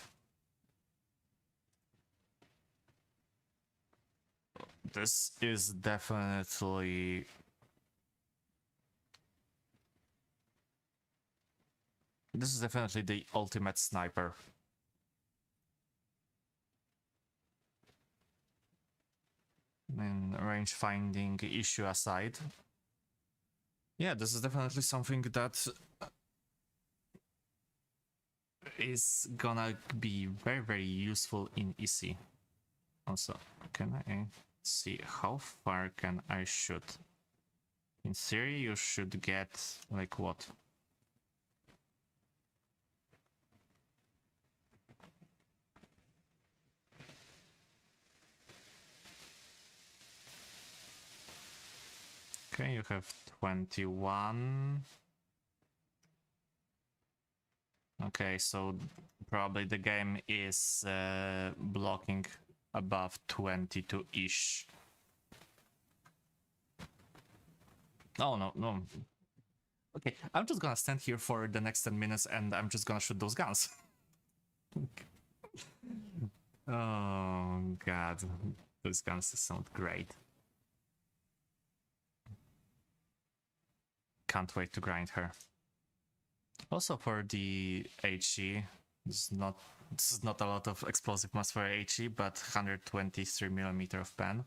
This is definitely... this is definitely the ultimate sniper. And range finding issue aside, yeah, this is definitely something that is gonna be very, very useful in EC. Also, can I see how far can I shoot? In theory, you should get like what? Okay, you have 21. Okay, so probably the game is blocking above 22-ish. Oh, no. Okay, I'm just gonna stand here for the next 10 minutes and I'm just gonna shoot those guns. Oh, God. Those guns sound great. Can't wait to grind her. Also for the HE, this is not a lot of explosive mass for HE, but 123mm of pen.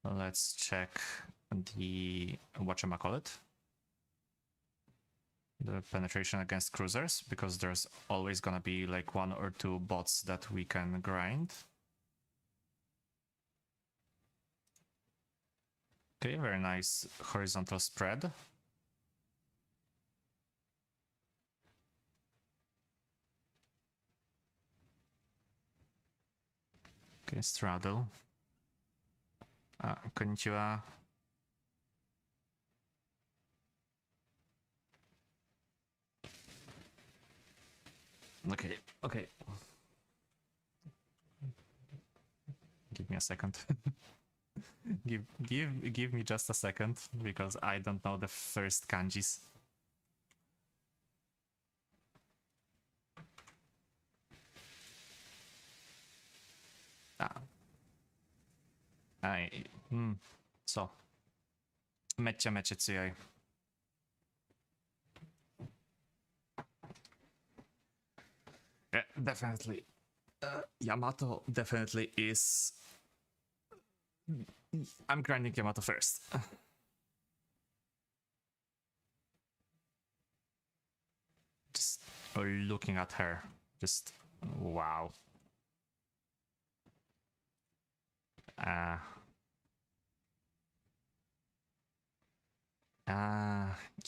Let's check the whatchamacallit, the penetration against cruisers, because there's always gonna be like 1 or 2 bots that we can grind. Okay, very nice horizontal spread. Okay, straddle. Konnichiwa. Okay. Give me a second. give me just a second, because I don't know the first kanjis. So. Mecha tsuyoi. Yeah, definitely. Yamato definitely is... I'm grinding Yamato first. Just looking at her, just wow.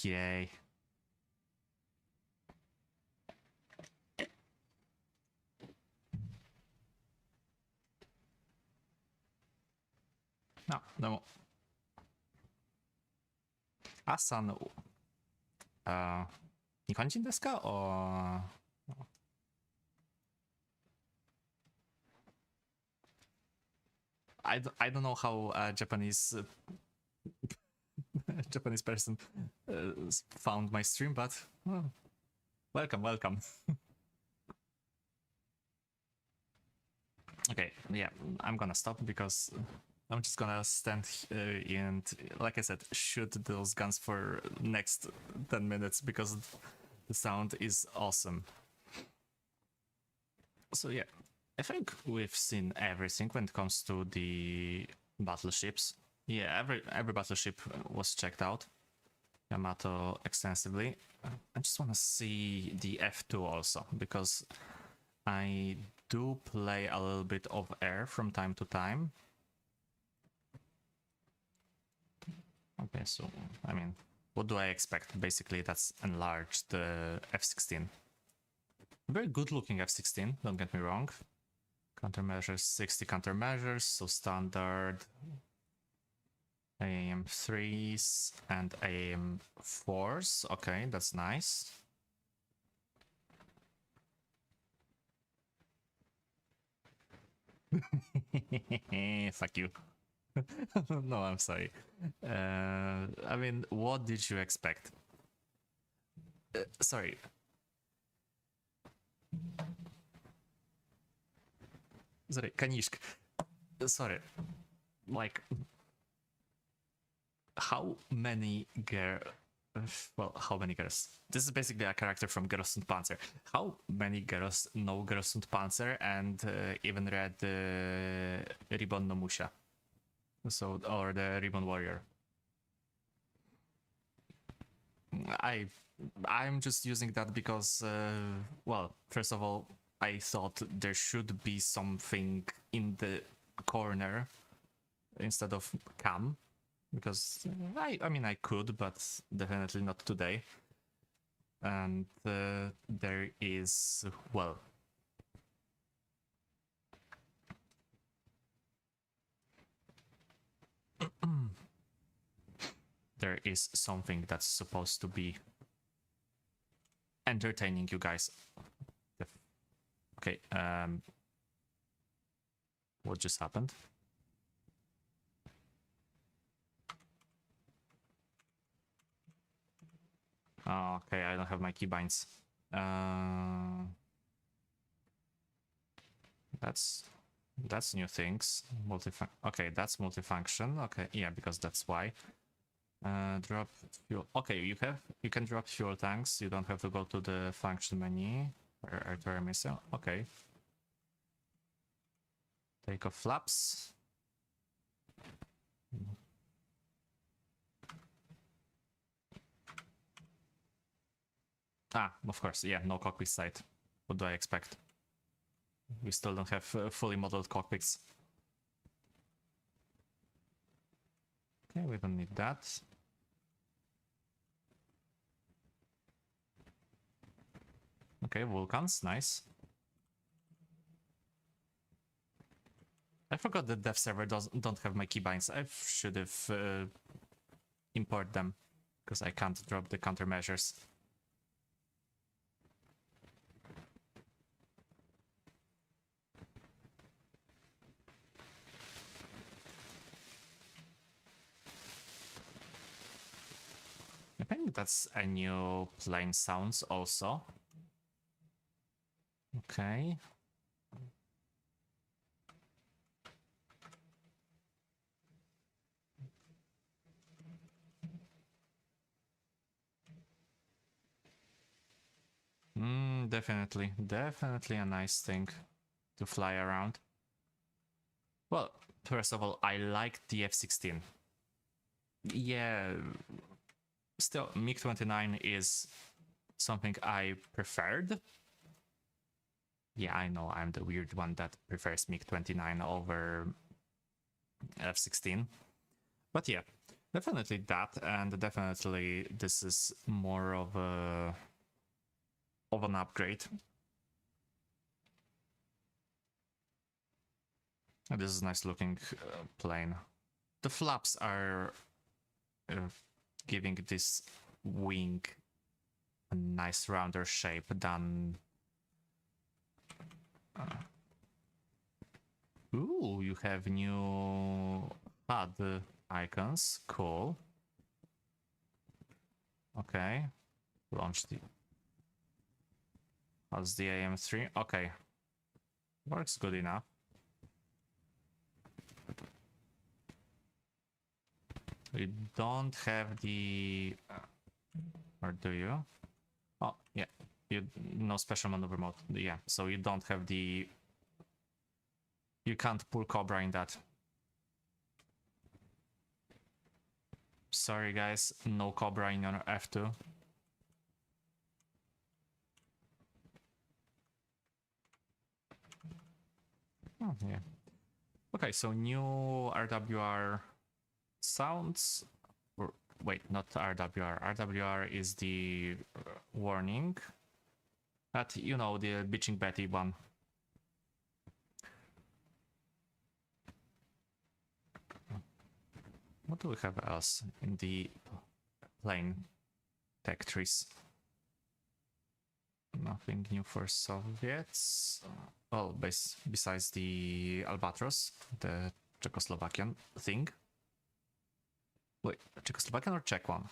Yay. No. 朝の、日本人ですか? Or... I don't know how Japanese Japanese person found my stream, but welcome. Okay, yeah, I'm gonna stop because I'm just gonna stand and, like I said, shoot those guns for next 10 minutes because the sound is awesome. So yeah, I think we've seen everything when it comes to the battleships. Yeah, every battleship was checked out. Yamato extensively. I just want to see the F2 also, because I do play a little bit of air from time to time. Okay, so, I mean, what do I expect? Basically, that's enlarged F-16. Very good looking F-16, don't get me wrong. Countermeasures, 60 countermeasures, so standard AM3s and AM4s. Okay, that's nice. Fuck you. No, I'm sorry. I mean, what did you expect? Sorry. Sorry, Kanishk. Sorry. Like, how many well, how many girls? This is basically a character from Girls und Panzer. How many girls know Girls und Panzer and even read Ribbon no Musha? So, or the Ribbon Warrior. I'm just using that because, well, first of all, I thought there should be something in the corner instead of cam, because I mean I could, but definitely not today. And there is, well, there is something that's supposed to be entertaining you guys. Okay, what just happened? Oh, okay, I don't have my keybinds. That's new things. Okay, that's multifunction. Okay, yeah, because that's why. Drop fuel. Okay, you can drop fuel tanks. You don't have to go to the function menu or artillery missile. Okay. Take off flaps. Ah, of course, yeah, no cockpit sight. What do I expect? We still don't have fully modeled cockpits. Okay, we don't need that. Okay, Vulcans, nice. I forgot that dev server don't have my keybinds. I should have import them, because I can't drop the countermeasures. I think that's a new plane sounds also. Okay. Definitely a nice thing to fly around. Well, first of all, I like the F-16. Yeah, still, MiG-29 is something I preferred. Yeah, I know, I'm the weird one that prefers MiG-29 over F-16. But yeah, definitely that, and definitely this is more of an upgrade. And this is a nice looking plane. The flaps are giving this wing a nice rounder shape than... Ooh, you have new HUD icons, cool. Okay, launch the... How's the AM3? Okay, works good enough. We don't have the... or do you? Oh, yeah, you no special maneuver mode. Yeah, so you don't have the. You can't pull Cobra in that. Sorry guys, no Cobra in your F2. Oh, yeah. Okay, so new RWR sounds. Or, wait, not RWR. RWR is the warning. That, you know, the Bitching Betty one. What do we have else in the plane tech trees? Nothing new for Soviets. Well, besides the Albatros, the Czechoslovakian thing. Wait, Czechoslovakian or Czech one?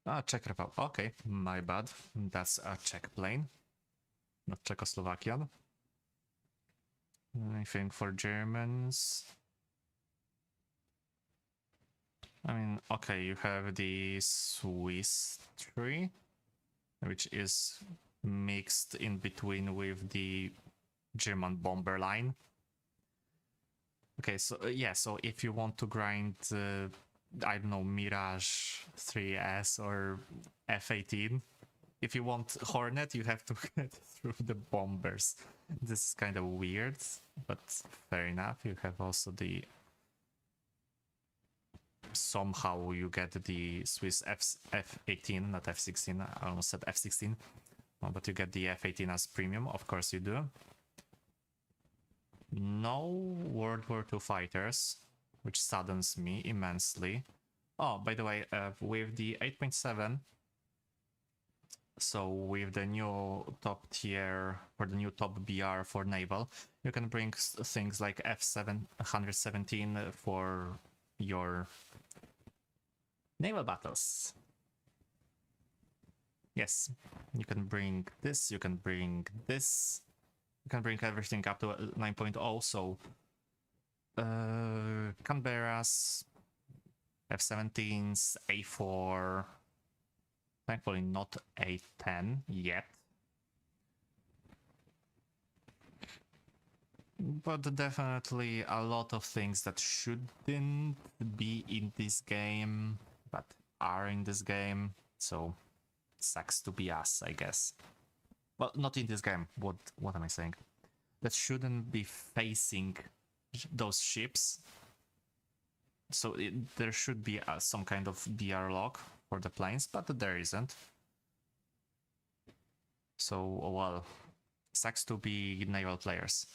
Ah, Czech Republic. Okay, my bad. That's a Czech plane, not Czechoslovakian. Anything for Germans? I mean, okay, you have the Swiss tree, which is mixed in between with the German bomber line. Okay, so yeah, so if you want to grind, I don't know, Mirage 3S or F-18, if you want Hornet, you have to get through the bombers. This is kind of weird, but fair enough. You have also the... Somehow you get the Swiss F-18, not F-16, I almost said F-16, but you get the F-18 as premium, of course you do. No World War II fighters, which saddens me immensely. Oh, by the way, with the 8.7, so with the new top tier, or the new top BR for naval, you can bring things like F-117 for your naval battles. Yes, you can bring this, you can bring this, you can bring everything up to 9.0, so Canberras, F-17s, A4, thankfully not A10 yet. But definitely a lot of things that shouldn't be in this game, but are in this game, so sucks to be us, I guess. Well, not in this game, what am I saying? That shouldn't be facing those ships, so there should be some kind of BR lock for the planes, but there isn't. So, well, sucks to be naval players.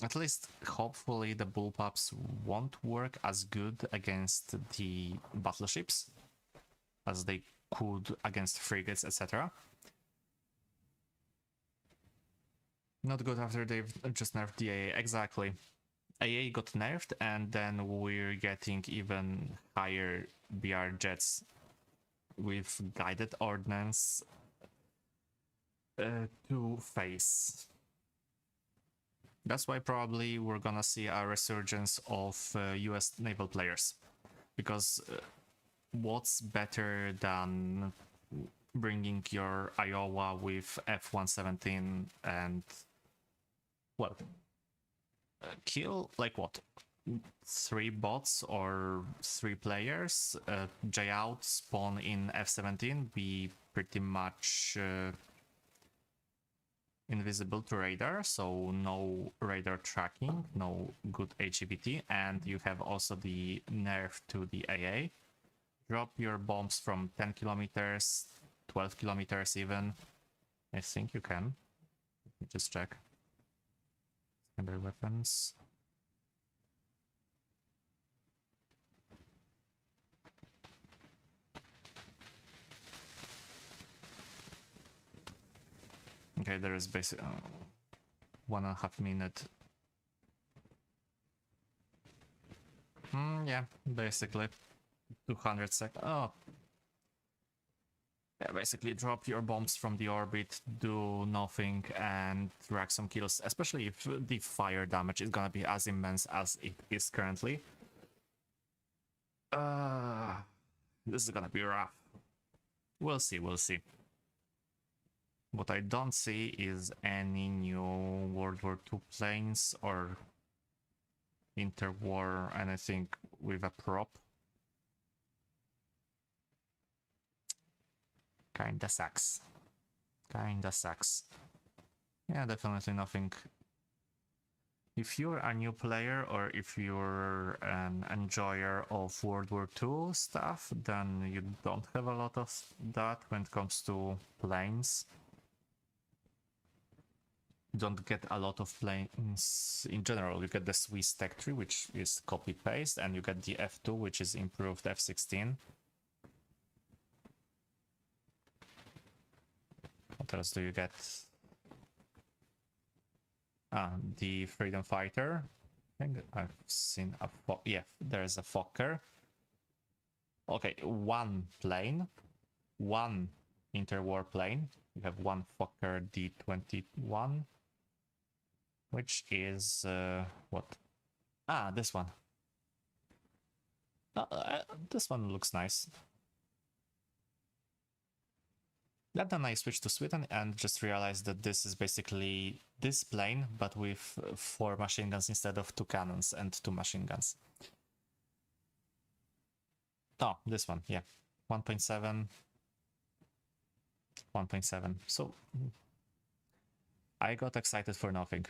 At least, hopefully, the bullpups won't work as good against the battleships as they could against frigates, etc. Not good after they've just nerfed the AA, exactly. AA got nerfed, and then we're getting even higher BR jets with guided ordnance to face. That's why probably we're gonna see a resurgence of US naval players, because what's better than bringing your Iowa with F-117 and, well, kill, like what, 3 bots or 3 players, J out, spawn in F-17, be pretty much invisible to radar, so no radar tracking, no good HEBT, and you have also the nerf to the AA. Drop your bombs from 10 kilometers, 12 kilometers even. I think you can. Let me just check. Secondary weapons. Okay, there is basically 1.5 minute. Yeah, basically 200 seconds. Oh, yeah, basically drop your bombs from the orbit, do nothing, and rack some kills. Especially if the fire damage is gonna be as immense as it is currently. This is gonna be rough. We'll see, we'll see. What I don't see is any new World War II planes or interwar anything with a prop. Kinda sucks. Kinda sucks. Yeah, definitely nothing. If you're a new player or if you're an enjoyer of World War II stuff, then you don't have a lot of that when it comes to planes. You don't get a lot of planes in general. You get the Swiss Tech Tree, which is copy-paste, and you get the F2, which is improved F-16. What else do you get? The Freedom Fighter. I think I've seen a yeah, there's a Fokker. Okay, one plane, one interwar plane. You have one Fokker D-21, which is what? This one. This one looks nice. Then I switched to Sweden and just realized that this is basically this plane, but with 4 machine guns instead of 2 cannons and 2 machine guns. Oh, this one, yeah. 1.7. 1.7. So I got excited for nothing.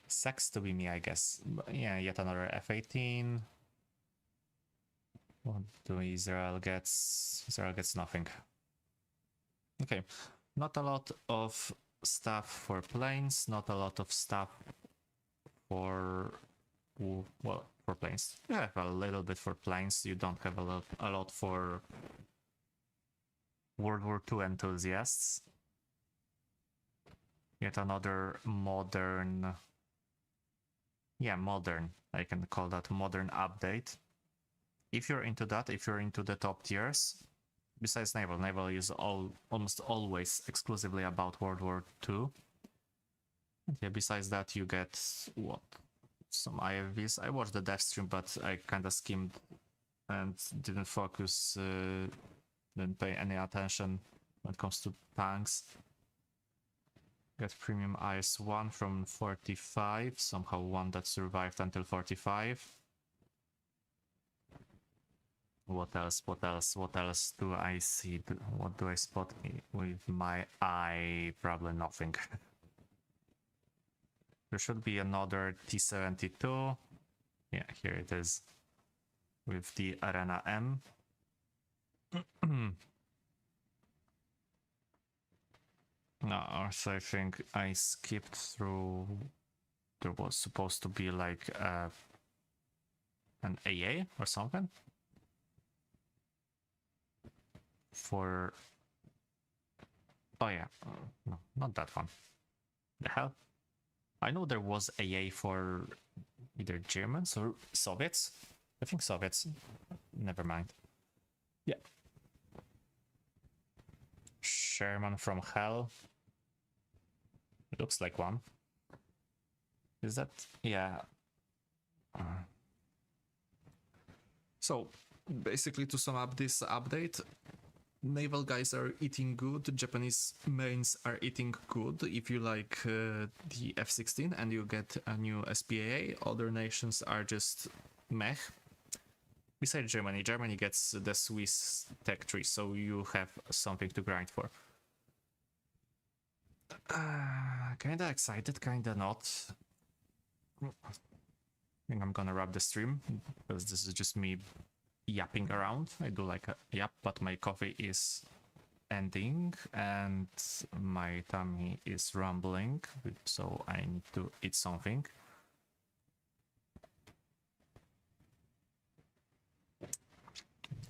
Sucks to be me, I guess. But yeah, yet another F-18. What do Israel gets? Israel gets nothing. Okay, not a lot of stuff for planes, not a lot of stuff for, well, for planes. You have a little bit for planes, you don't have a lot for World War II enthusiasts. Yet another modern, yeah, modern, I can call that modern update. If you're into that, if you're into the top tiers, besides naval, naval is almost always exclusively about World War II. And yeah, besides that, you get what? Some IFVs. I watched the dev stream, but I kind of skimmed and didn't focus, didn't pay any attention when it comes to tanks. Get premium IS-1 from 45, somehow one that survived until 45. What else? What else? What else do I see? What do I spot with my eye? Probably nothing. There should be another T-72. Yeah, here it is. With the Arena M. No, so I think I skipped through. There was supposed to be like an AA or something. For, oh yeah, no, not that one. The hell? I know there was AA for either Germans or Soviets. I think Soviets. Never mind. Yeah. Sherman from Hell. It looks like one. Is that? Yeah. So, basically to sum up this update, naval guys are eating good, Japanese mains are eating good. If you like the F-16 and you get a new SPAA, other nations are just meh. Besides Germany, Germany gets the Swiss Tech Tree, so you have something to grind for. Kinda excited, kinda not. I think I'm gonna wrap the stream, because this is just me yapping around. I do like a yap, but my coffee is ending and my tummy is rumbling, so I need to eat something.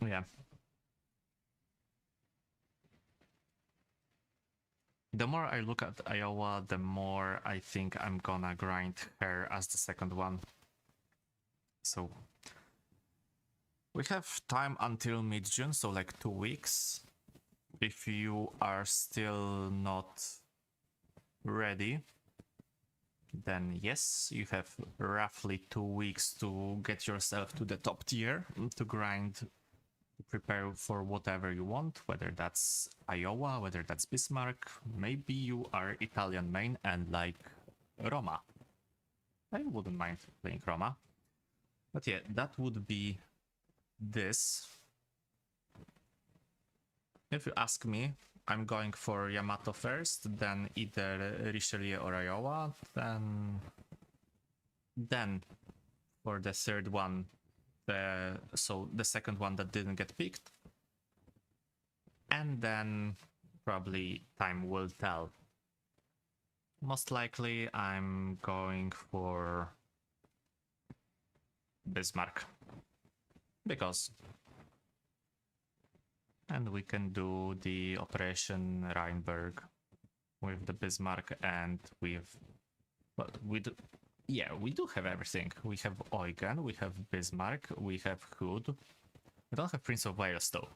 Yeah. The more I look at Iowa, the more I think I'm gonna grind her as the second one. So we have time until mid-June, so like 2 weeks. If you are still not ready, then yes, you have roughly 2 weeks to get yourself to the top tier, to grind, to prepare for whatever you want, whether that's Iowa, whether that's Bismarck, maybe you are Italian main and like Roma. I wouldn't mind playing Roma. But yeah, that would be this. If you ask me, I'm going for Yamato first, then either Richelieu or Iowa, then for the third one, so the second one that didn't get picked, and then probably time will tell. Most likely I'm going for Bismarck, because and we can do the Operation Rheinberg with the Bismarck and with, well, we do have everything. We have Eugen, we have Bismarck, we have Hood. We don't have Prince of Wales though.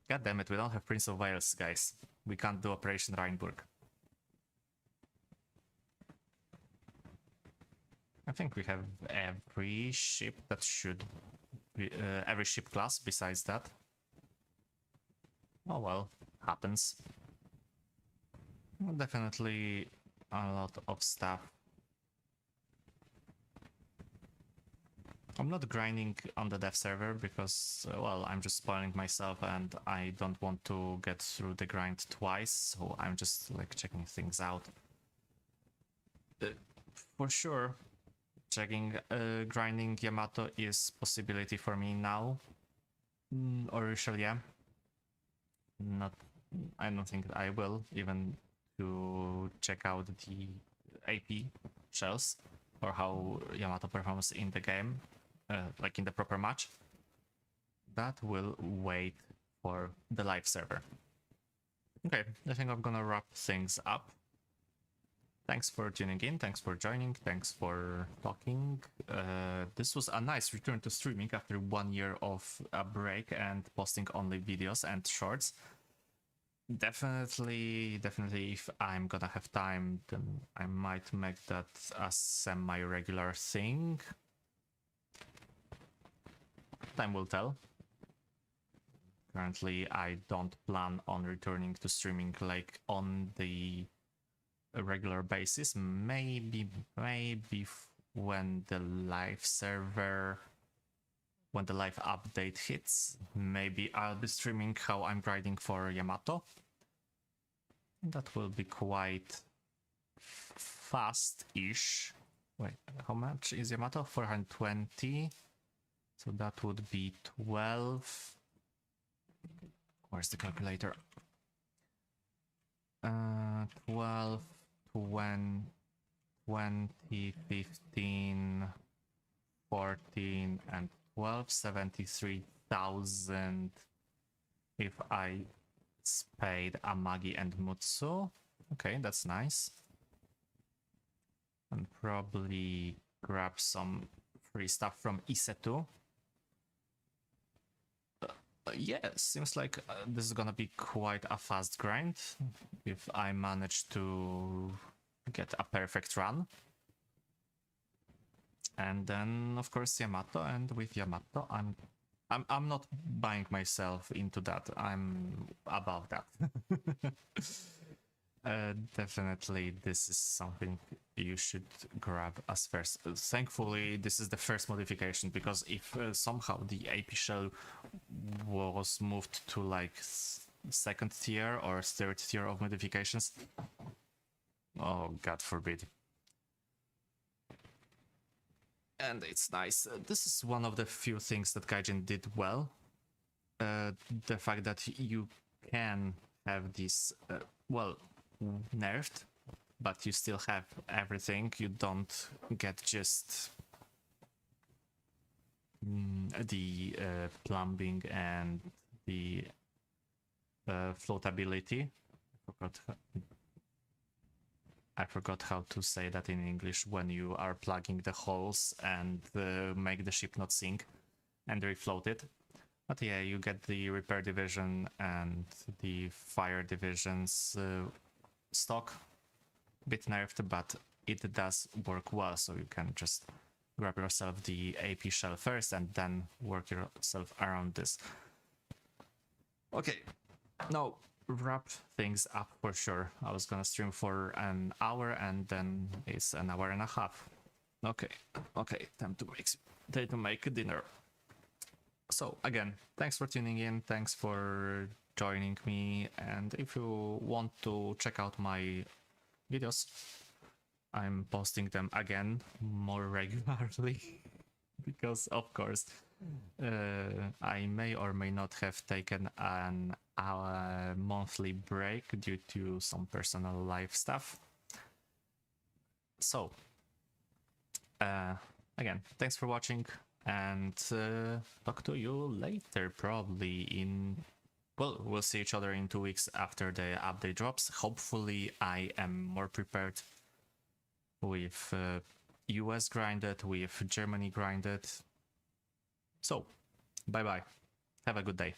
God damn it, we don't have Prince of Wales, guys. We can't do Operation Rheinberg. I think we have every ship that should be, every ship class besides that. Oh well, happens. Definitely a lot of stuff. I'm not grinding on the dev server because, well, I'm just spoiling myself and I don't want to get through the grind twice, so I'm just like checking things out. For sure, grinding Yamato is possibility for me now, or Richelieu. I don't think I will, even to check out the AP shells or how Yamato performs in the game, like in the proper match. That will wait for the live server. Okay, I think I'm gonna wrap things up. Thanks for tuning in, thanks for joining, thanks for talking. This was a nice return to streaming after 1 year of a break and posting only videos and shorts. Definitely, if I'm gonna have time, then I might make that a semi-regular thing. Time will tell. Currently, I don't plan on returning to streaming like on the a regular basis. Maybe when the live server, when the live update hits, maybe I'll be streaming how I'm grinding for Yamato. That will be quite fast-ish. Wait, how much is Yamato? 420. So that would be 12. Where's the calculator? 12, 20, 15, 14, and 12, 73,000 if I spade Amagi and Mutsu. Okay, that's nice. And probably grab some free stuff from Isetu. Yeah, seems like this is gonna be quite a fast grind if I manage to get a perfect run. And then of course Yamato, and with Yamato I'm not buying myself into that. I'm above that. Definitely this is something you should grab as first. Thankfully this is the first modification, because if somehow the AP shell was moved to like second tier or third tier of modifications, oh god forbid. And it's nice. This is one of the few things that Gaijin did well. The fact that you can have this, well, nerfed, but you still have everything. You don't get just the plumbing and the floatability. I forgot how to say that in English, when you are plugging the holes and make the ship not sink and refloat it. But yeah, you get the repair division and the fire division's stock. bit nerfed, but it does work well, so you can just grab yourself the AP shell first and then work yourself around this. Okay, now wrap things up for sure. I was gonna stream for an hour and then it's an hour and a half. Okay, time to make dinner. So again, thanks for tuning in, thanks for joining me, and if you want to check out my videos, I'm posting them again more regularly because of course I may or may not have taken an monthly break due to some personal life stuff. So again, thanks for watching, and talk to you later, probably in, well, we'll see each other in 2 weeks after the update drops. Hopefully I am more prepared with US grinded, with Germany grinded. So bye bye, have a good day.